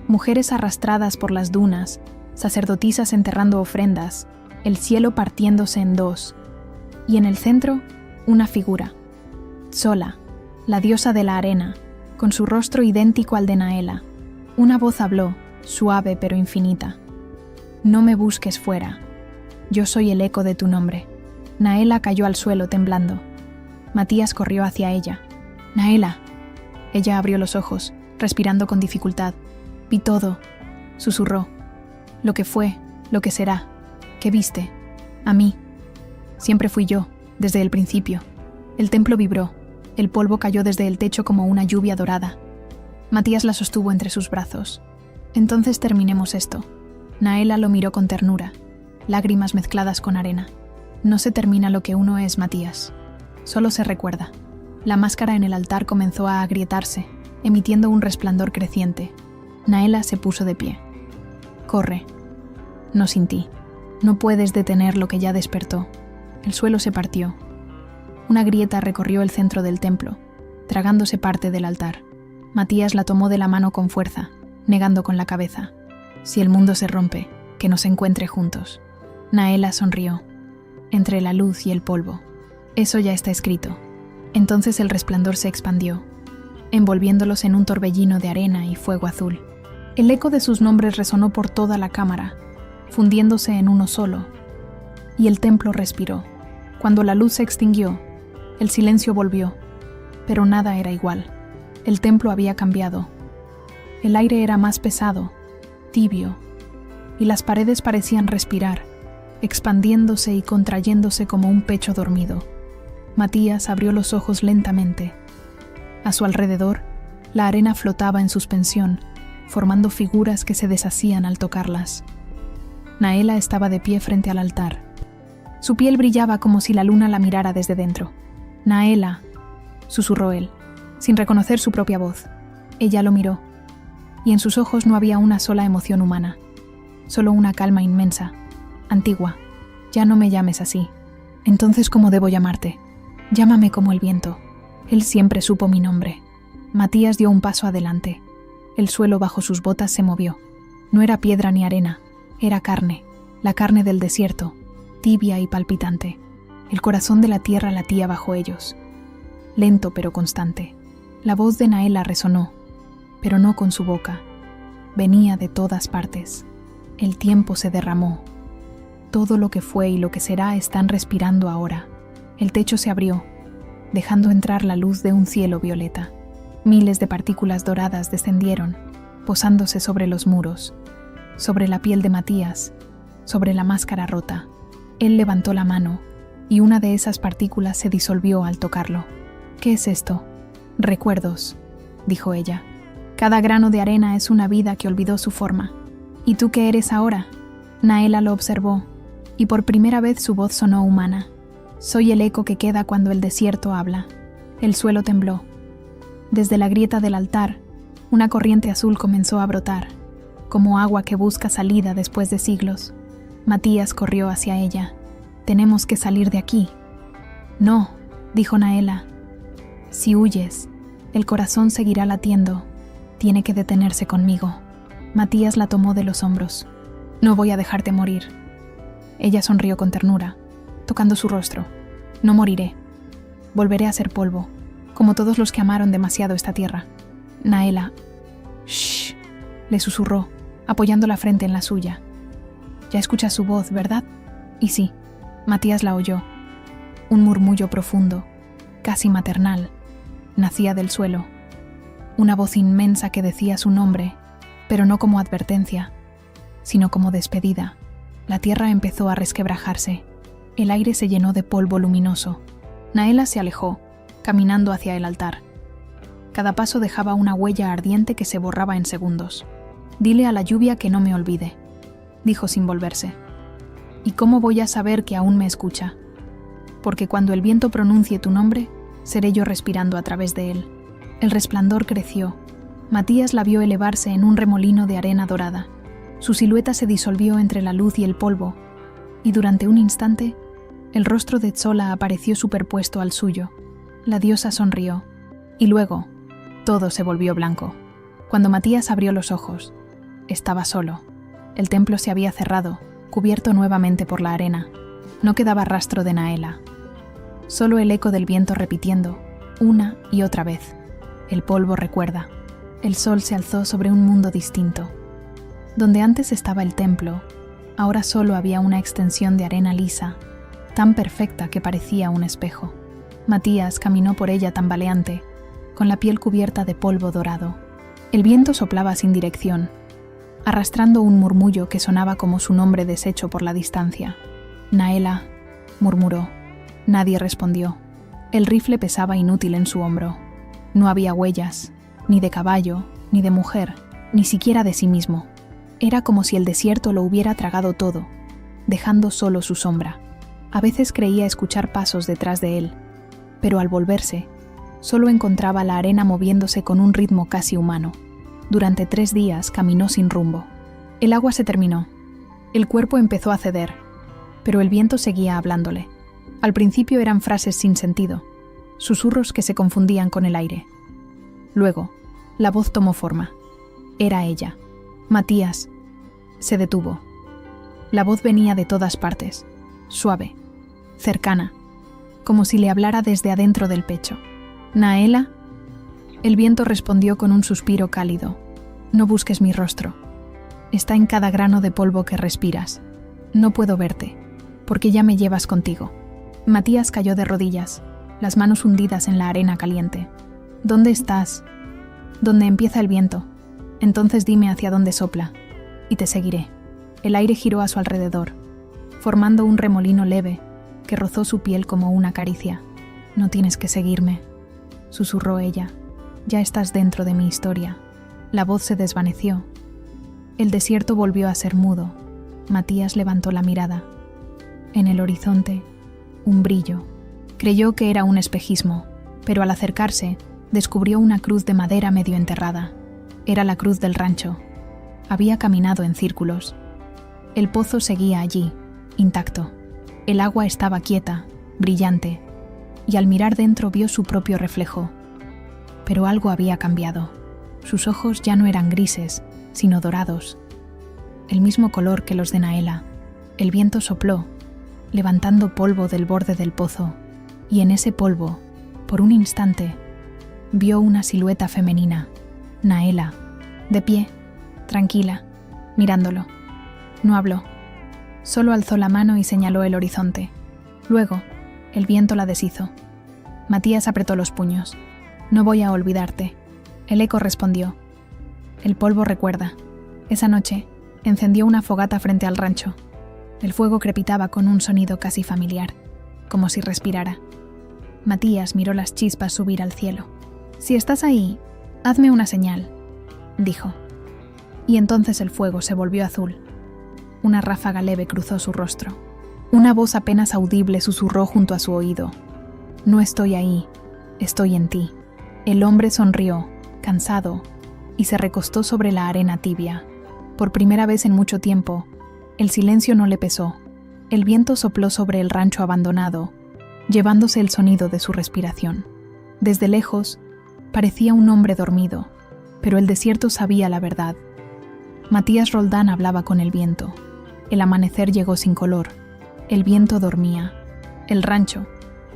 Mujeres arrastradas por las dunas, sacerdotisas enterrando ofrendas, el cielo partiéndose en dos. Y en el centro, una figura. Tzola, la diosa de la arena, con su rostro idéntico al de Naela. Una voz habló, suave pero infinita. «No me busques fuera. Yo soy el eco de tu nombre». Naela cayó al suelo temblando. Matías corrió hacia ella. «Naela». Ella abrió los ojos, respirando con dificultad. «Vi todo», susurró. «Lo que fue, lo que será. ¿Qué viste?» «A mí. Siempre fui yo, desde el principio». El templo vibró. El polvo cayó desde el techo como una lluvia dorada. Matías la sostuvo entre sus brazos. «Entonces terminemos esto». Naela lo miró con ternura, lágrimas mezcladas con arena. «No se termina lo que uno es, Matías. Solo se recuerda». La máscara en el altar comenzó a agrietarse, emitiendo un resplandor creciente. Naela se puso de pie. «Corre. No sin ti. No puedes detener lo que ya despertó». El suelo se partió. Una grieta recorrió el centro del templo, tragándose parte del altar. Matías la tomó de la mano con fuerza, negando con la cabeza. «Si el mundo se rompe, que nos encuentre juntos. Naela sonrió. Entre la luz y el polvo. Eso ya está escrito. Entonces el resplandor se expandió, envolviéndolos en un torbellino de arena y fuego azul. El eco de sus nombres resonó por toda la cámara, fundiéndose en uno solo, y el templo respiró. Cuando la luz se extinguió, el silencio volvió, pero nada era igual. El templo había cambiado. El aire era más pesado, tibio, y las paredes parecían respirar, expandiéndose y contrayéndose como un pecho dormido. Matías abrió los ojos lentamente. A su alrededor, la arena flotaba en suspensión, formando figuras que se deshacían al tocarlas. Naela estaba de pie frente al altar. Su piel brillaba como si la luna la mirara desde dentro. «Naela», susurró él, sin reconocer su propia voz. Ella lo miró, y en sus ojos no había una sola emoción humana, solo una calma inmensa, antigua. «Ya no me llames así. Entonces, ¿cómo debo llamarte? Llámame como el viento». Él siempre supo mi nombre. Matías dio un paso adelante. El suelo bajo sus botas se movió. No era piedra ni arena, era carne, la carne del desierto, tibia y palpitante. El corazón de la tierra latía bajo ellos, lento pero constante. La voz de Naela resonó, pero no con su boca. Venía de todas partes. El tiempo se derramó. Todo lo que fue y lo que será están respirando ahora. El techo se abrió, dejando entrar la luz de un cielo violeta. Miles de partículas doradas descendieron, posándose sobre los muros, sobre la piel de Matías, sobre la máscara rota. Él levantó la mano, y una de esas partículas se disolvió al tocarlo. «¿Qué es esto?» «Recuerdos», dijo ella. «Cada grano de arena es una vida que olvidó su forma. ¿Y tú qué eres ahora?» Naela lo observó, y por primera vez su voz sonó humana. «Soy el eco que queda cuando el desierto habla». El suelo tembló. Desde la grieta del altar, una corriente azul comenzó a brotar, como agua que busca salida después de siglos. Matías corrió hacia ella. «Tenemos que salir de aquí». «No», dijo Naela. «Si huyes, el corazón seguirá latiendo. Tiene que detenerse conmigo». Matías la tomó de los hombros. «No voy a dejarte morir». Ella sonrió con ternura, tocando su rostro. «No moriré. Volveré a ser polvo, como todos los que amaron demasiado esta tierra». Naela, «Shh», le susurró, apoyando la frente en la suya. «Ya escuchas su voz, ¿verdad?» Y sí, Matías la oyó. Un murmullo profundo, casi maternal, nacía del suelo. Una voz inmensa que decía su nombre, pero no como advertencia, sino como despedida. La tierra empezó a resquebrajarse. El aire se llenó de polvo luminoso. Naela se alejó, caminando hacia el altar. Cada paso dejaba una huella ardiente que se borraba en segundos. «Dile a la lluvia que no me olvide», dijo sin volverse. «¿Y cómo voy a saber que aún me escucha? Porque cuando el viento pronuncie tu nombre, seré yo respirando a través de él». El resplandor creció. Matías la vio elevarse en un remolino de arena dorada. Su silueta se disolvió entre la luz y el polvo, y durante un instante, el rostro de Tzola apareció superpuesto al suyo. La diosa sonrió, y luego, todo se volvió blanco. Cuando Matías abrió los ojos, estaba solo. El templo se había cerrado, cubierto nuevamente por la arena. No quedaba rastro de Naela. Solo el eco del viento repitiendo, una y otra vez. El polvo recuerda. El sol se alzó sobre un mundo distinto. Donde antes estaba el templo, ahora solo había una extensión de arena lisa, tan perfecta que parecía un espejo. Matías caminó por ella tambaleante, con la piel cubierta de polvo dorado. El viento soplaba sin dirección, arrastrando un murmullo que sonaba como su nombre deshecho por la distancia. «Naela», murmuró. Nadie respondió. El rifle pesaba inútil en su hombro. No había huellas, ni de caballo, ni de mujer, ni siquiera de sí mismo. Era como si el desierto lo hubiera tragado todo, dejando solo su sombra. A veces creía escuchar pasos detrás de él, pero al volverse, solo encontraba la arena moviéndose con un ritmo casi humano. Durante 3 días caminó sin rumbo. El agua se terminó. El cuerpo empezó a ceder, pero el viento seguía hablándole. Al principio eran frases sin sentido, susurros que se confundían con el aire. Luego, la voz tomó forma. Era ella. «Matías». Se detuvo. La voz venía de todas partes, suave, cercana, como si le hablara desde adentro del pecho. «¿Naela?» El viento respondió con un suspiro cálido. «No busques mi rostro. Está en cada grano de polvo que respiras. No puedo verte, porque ya me llevas contigo». Matías cayó de rodillas, las manos hundidas en la arena caliente. «¿Dónde estás?» «Donde empieza el viento. Entonces dime hacia dónde sopla, y te seguiré». El aire giró a su alrededor, formando un remolino leve que rozó su piel como una caricia. «No tienes que seguirme», susurró ella. «Ya estás dentro de mi historia». La voz se desvaneció. El desierto volvió a ser mudo. Matías levantó la mirada. En el horizonte, un brillo. Creyó que era un espejismo, pero al acercarse, descubrió una cruz de madera medio enterrada. Era la cruz del rancho. Había caminado en círculos. El pozo seguía allí, intacto. El agua estaba quieta, brillante, y al mirar dentro vio su propio reflejo. Pero algo había cambiado. Sus ojos ya no eran grises, sino dorados. El mismo color que los de Naela. El viento sopló, levantando polvo del borde del pozo, y en ese polvo, por un instante, vio una silueta femenina, Naela, de pie, tranquila, mirándolo. No habló. Solo alzó la mano y señaló el horizonte. Luego, el viento la deshizo. Matías apretó los puños. «No voy a olvidarte». El eco respondió. «El polvo recuerda». Esa noche, encendió una fogata frente al rancho. El fuego crepitaba con un sonido casi familiar, como si respirara. Matías miró las chispas subir al cielo. «Si estás ahí, hazme una señal», dijo. Y entonces el fuego se volvió azul. Una ráfaga leve cruzó su rostro. Una voz apenas audible susurró junto a su oído. «No estoy ahí, estoy en ti». El hombre sonrió, cansado, y se recostó sobre la arena tibia. Por primera vez en mucho tiempo, el silencio no le pesó. El viento sopló sobre el rancho abandonado, llevándose el sonido de su respiración. Desde lejos, parecía un hombre dormido, pero el desierto sabía la verdad. Matías Roldán hablaba con el viento. El amanecer llegó sin color. El viento dormía. El rancho,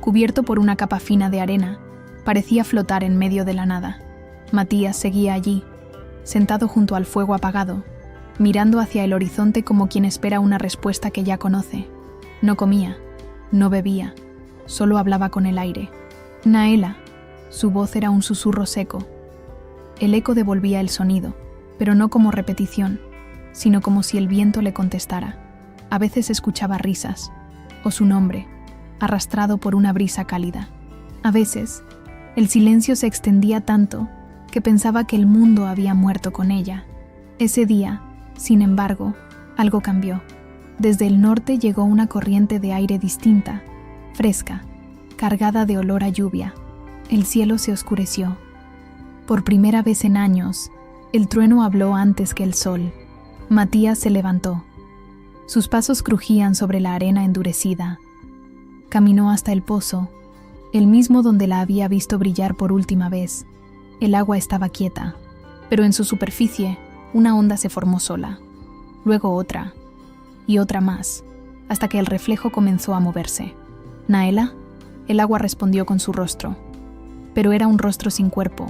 cubierto por una capa fina de arena, parecía flotar en medio de la nada. Matías seguía allí, sentado junto al fuego apagado, mirando hacia el horizonte como quien espera una respuesta que ya conoce. No comía, no bebía, solo hablaba con el aire. «Naela». Su voz era un susurro seco. El eco devolvía el sonido, pero no como repetición, sino como si el viento le contestara. A veces escuchaba risas, o su nombre, arrastrado por una brisa cálida. A veces, el silencio se extendía tanto que pensaba que el mundo había muerto con ella. Ese día, sin embargo, algo cambió. Desde el norte llegó una corriente de aire distinta, fresca, cargada de olor a lluvia. El cielo se oscureció. Por primera vez en años, el trueno habló antes que el sol. Matías se levantó. Sus pasos crujían sobre la arena endurecida. Caminó hasta el pozo, el mismo donde la había visto brillar por última vez. El agua estaba quieta, pero en su superficie una onda se formó sola, luego otra, y otra más, hasta que el reflejo comenzó a moverse. «¿Naela?» El agua respondió con su rostro, pero era un rostro sin cuerpo,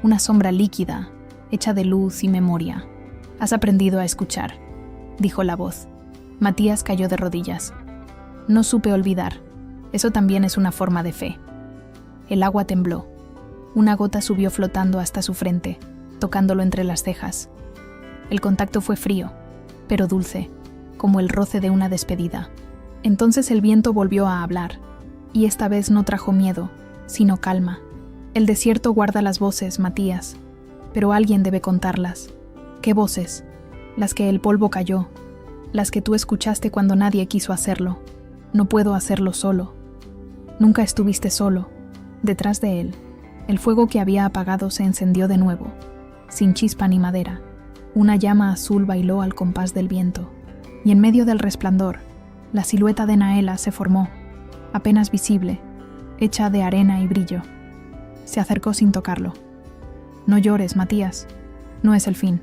una sombra líquida, hecha de luz y memoria. «Has aprendido a escuchar», dijo la voz. Matías cayó de rodillas. «No supe olvidar. Eso también es una forma de fe». El agua tembló. Una gota subió flotando hasta su frente, tocándolo entre las cejas. El contacto fue frío, pero dulce, como el roce de una despedida. Entonces el viento volvió a hablar, y esta vez no trajo miedo, sino calma. «El desierto guarda las voces, Matías, pero alguien debe contarlas». «¿Qué voces?» «Las que el polvo calló, las que tú escuchaste cuando nadie quiso hacerlo. No puedo hacerlo solo». Nunca estuviste solo. Detrás de él, el fuego que había apagado se encendió de nuevo, sin chispa ni madera. Una llama azul bailó al compás del viento, y en medio del resplandor, la silueta de Naela se formó, apenas visible, hecha de arena y brillo. Se acercó sin tocarlo. «No llores, Matías. No es el fin».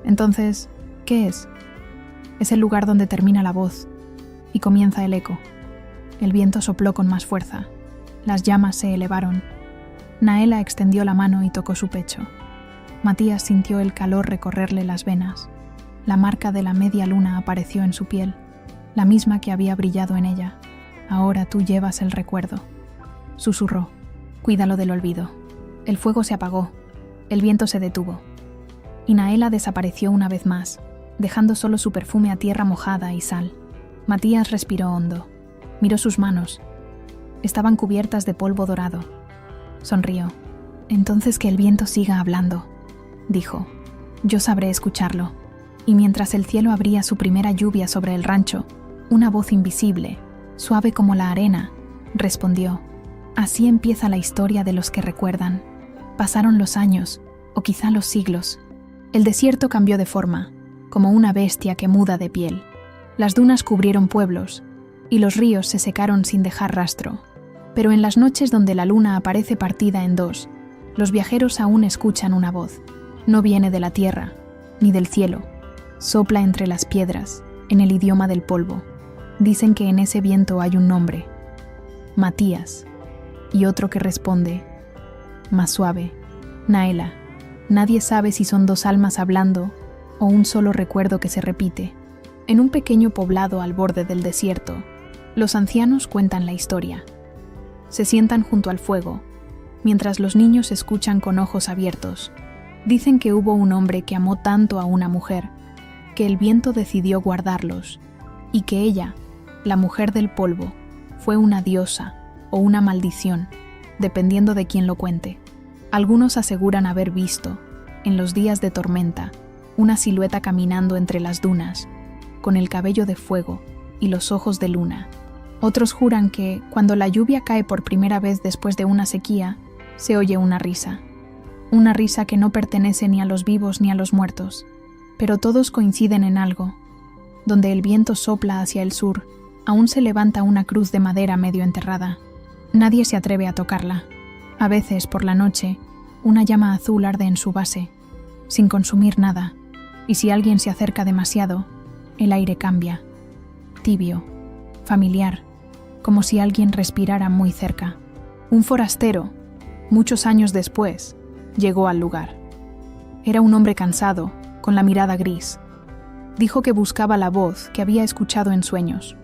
«Entonces, ¿qué es?» Es el lugar donde termina la voz y comienza el eco. El viento sopló con más fuerza. Las llamas se elevaron. Naela extendió la mano y tocó su pecho. Matías sintió el calor recorrerle las venas. La marca de la media luna apareció en su piel, la misma que había brillado en ella. Ahora tú llevas el recuerdo. Susurró. Cuídalo del olvido. El fuego se apagó. El viento se detuvo. Y Naela desapareció una vez más, dejando solo su perfume a tierra mojada y sal. Matías respiró hondo. Miró sus manos. Estaban cubiertas de polvo dorado. Sonrió. Entonces que el viento siga hablando, dijo. Yo sabré escucharlo. Y mientras el cielo abría su primera lluvia sobre el rancho, una voz invisible, suave como la arena, respondió. Así empieza la historia de los que recuerdan. Pasaron los años, o quizá los siglos. El desierto cambió de forma, como una bestia que muda de piel. Las dunas cubrieron pueblos, y los ríos se secaron sin dejar rastro. Pero en las noches donde la luna aparece partida en dos, los viajeros aún escuchan una voz. No viene de la tierra, ni del cielo. Sopla entre las piedras, en el idioma del polvo. Dicen que en ese viento hay un nombre, Matías, y otro que responde, más suave, Naela. Nadie sabe si son dos almas hablando o un solo recuerdo que se repite. En un pequeño poblado al borde del desierto, los ancianos cuentan la historia. Se sientan junto al fuego, mientras los niños escuchan con ojos abiertos. Dicen que hubo un hombre que amó tanto a una mujer, que el viento decidió guardarlos, y que ella, la mujer del polvo, fue una diosa o una maldición, dependiendo de quién lo cuente. Algunos aseguran haber visto, en los días de tormenta, una silueta caminando entre las dunas, con el cabello de fuego y los ojos de luna. Otros juran que, cuando la lluvia cae por primera vez después de una sequía, se oye una risa que no pertenece ni a los vivos ni a los muertos. Pero todos coinciden en algo. Donde el viento sopla hacia el sur, aún se levanta una cruz de madera medio enterrada. Nadie se atreve a tocarla. A veces, por la noche, una llama azul arde en su base, sin consumir nada, y si alguien se acerca demasiado, el aire cambia. Tibio, familiar, como si alguien respirara muy cerca. Un forastero, muchos años después, llegó al lugar. Era un hombre cansado, con la mirada gris. Dijo que buscaba la voz que había escuchado en sueños.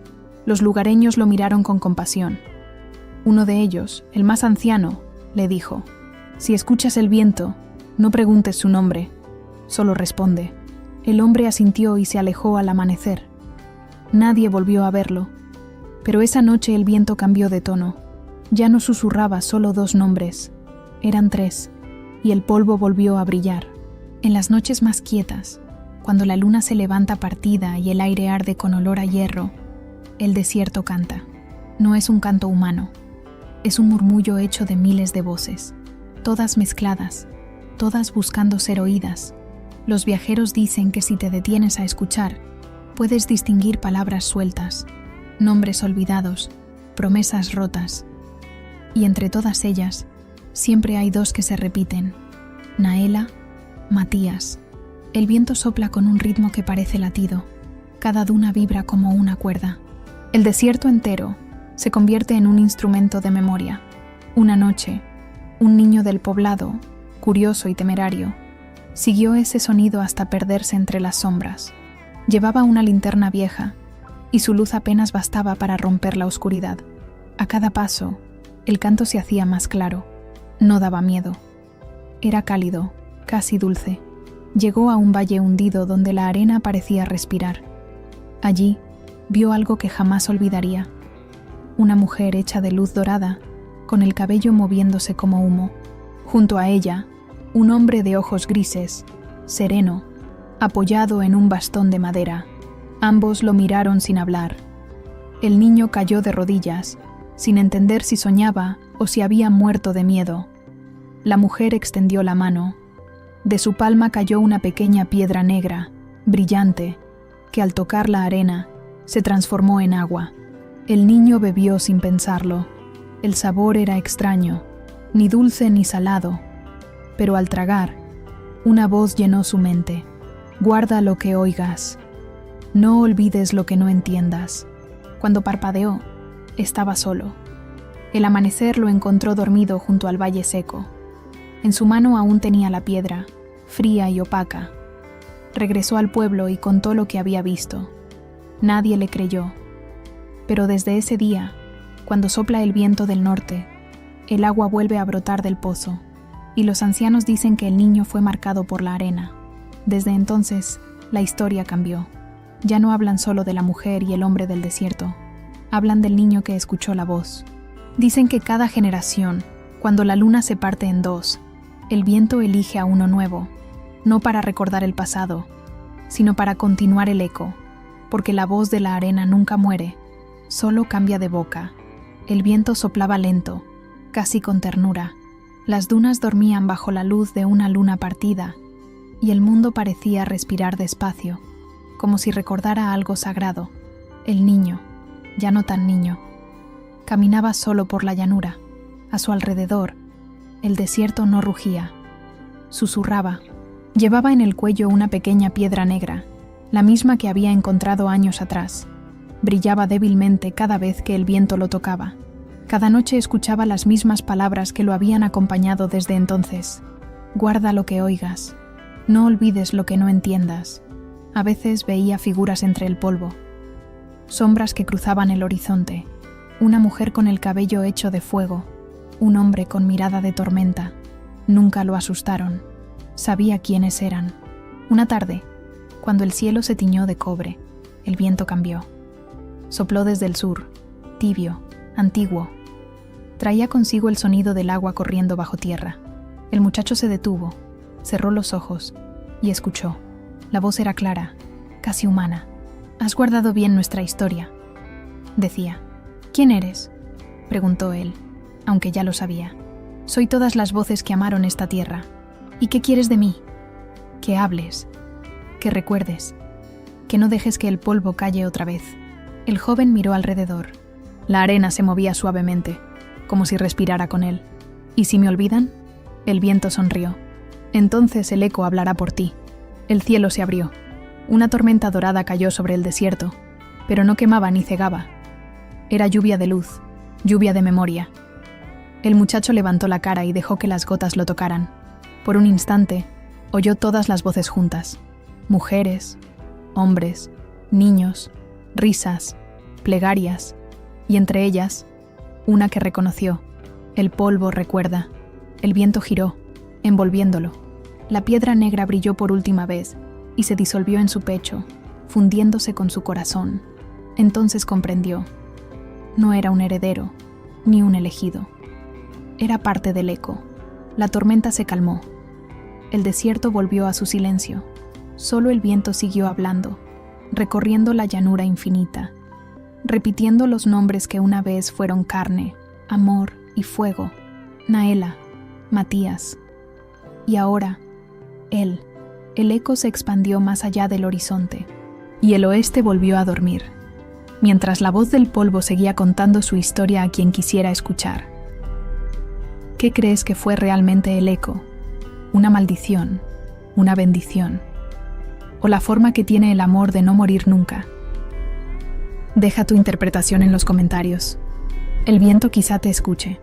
Los lugareños lo miraron con compasión. Uno de ellos, el más anciano, le dijo: «Si escuchas el viento, no preguntes su nombre, solo responde». El hombre asintió y se alejó al amanecer. Nadie volvió a verlo, pero esa noche el viento cambió de tono. Ya no susurraba solo dos nombres, eran tres, y el polvo volvió a brillar. En las noches más quietas, cuando la luna se levanta partida y el aire arde con olor a hierro, el desierto canta. No es un canto humano, es un murmullo hecho de miles de voces, todas mezcladas, todas buscando ser oídas. Los viajeros dicen que si te detienes a escuchar, puedes distinguir palabras sueltas, nombres olvidados, promesas rotas. Y entre todas ellas, siempre hay dos que se repiten: Naela, Matías. El viento sopla con un ritmo que parece latido. Cada duna vibra como una cuerda. El desierto entero se convierte en un instrumento de memoria. Una noche, un niño del poblado, curioso y temerario, siguió ese sonido hasta perderse entre las sombras. Llevaba una linterna vieja, y su luz apenas bastaba para romper la oscuridad. A cada paso, el canto se hacía más claro. No daba miedo. Era cálido, casi dulce. Llegó a un valle hundido donde la arena parecía respirar. Allí, vio algo que jamás olvidaría. Una mujer hecha de luz dorada, con el cabello moviéndose como humo. Junto a ella, un hombre de ojos grises, sereno, apoyado en un bastón de madera. Ambos lo miraron sin hablar. El niño cayó de rodillas, sin entender si soñaba o si había muerto de miedo. La mujer extendió la mano. De su palma cayó una pequeña piedra negra, brillante, que al tocar la arena, se transformó en agua. El niño bebió sin pensarlo. El sabor era extraño, ni dulce ni salado. Pero al tragar, una voz llenó su mente. «Guarda lo que oigas». No olvides lo que no entiendas. Cuando parpadeó, estaba solo. El amanecer lo encontró dormido junto al valle seco. En su mano aún tenía la piedra, fría y opaca. Regresó al pueblo y contó lo que había visto. Nadie le creyó. Pero desde ese día, cuando sopla el viento del norte, el agua vuelve a brotar del pozo, y los ancianos dicen que el niño fue marcado por la arena. Desde entonces, la historia cambió. Ya no hablan solo de la mujer y el hombre del desierto, hablan del niño que escuchó la voz. Dicen que cada generación, cuando la luna se parte en dos, el viento elige a uno nuevo, no para recordar el pasado, sino para continuar el eco, porque la voz de la arena nunca muere, solo cambia de boca. El viento soplaba lento, casi con ternura. Las dunas dormían bajo la luz de una luna partida, y el mundo parecía respirar despacio, como si recordara algo sagrado. El niño, ya no tan niño, caminaba solo por la llanura. A su alrededor, el desierto no rugía. Susurraba. Llevaba en el cuello una pequeña piedra negra, la misma que había encontrado años atrás. Brillaba débilmente cada vez que el viento lo tocaba. Cada noche escuchaba las mismas palabras que lo habían acompañado desde entonces. Guarda lo que oigas. No olvides lo que no entiendas. A veces veía figuras entre el polvo. Sombras que cruzaban el horizonte. Una mujer con el cabello hecho de fuego. Un hombre con mirada de tormenta. Nunca lo asustaron. Sabía quiénes eran. Una tarde, cuando el cielo se tiñó de cobre, el viento cambió. Sopló desde el sur, tibio, antiguo. Traía consigo el sonido del agua corriendo bajo tierra. El muchacho se detuvo, cerró los ojos y escuchó. La voz era clara, casi humana. «Has guardado bien nuestra historia», decía. «¿Quién eres?», preguntó él, aunque ya lo sabía. «Soy todas las voces que amaron esta tierra. ¿Y qué quieres de mí?». «Que hables, que recuerdes, que no dejes que el polvo calle otra vez». El joven miró alrededor. La arena se movía suavemente, como si respirara con él. «¿Y si me olvidan?». El viento sonrió. «Entonces el eco hablará por ti». El cielo se abrió. Una tormenta dorada cayó sobre el desierto, pero no quemaba ni cegaba. Era lluvia de luz, lluvia de memoria. El muchacho levantó la cara y dejó que las gotas lo tocaran. Por un instante, oyó todas las voces juntas. Mujeres, hombres, niños, risas, plegarias, y entre ellas, una que reconoció. El polvo recuerda. El viento giró, envolviéndolo. La piedra negra brilló por última vez y se disolvió en su pecho, fundiéndose con su corazón. Entonces comprendió. No era un heredero, ni un elegido. Era parte del eco. La tormenta se calmó. El desierto volvió a su silencio. Solo el viento siguió hablando, recorriendo la llanura infinita, repitiendo los nombres que una vez fueron carne, amor y fuego. Naela, Matías. Y ahora, él. El eco se expandió más allá del horizonte, y el oeste volvió a dormir, mientras la voz del polvo seguía contando su historia a quien quisiera escuchar. ¿Qué crees que fue realmente el eco? ¿Una maldición? ¿Una bendición? ¿O la forma que tiene el amor de no morir nunca? Deja tu interpretación en los comentarios. El viento quizá te escuche.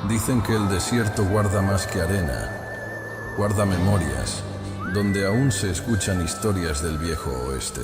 Dicen que el desierto guarda más que arena. Guarda memorias, donde aún se escuchan historias del viejo oeste.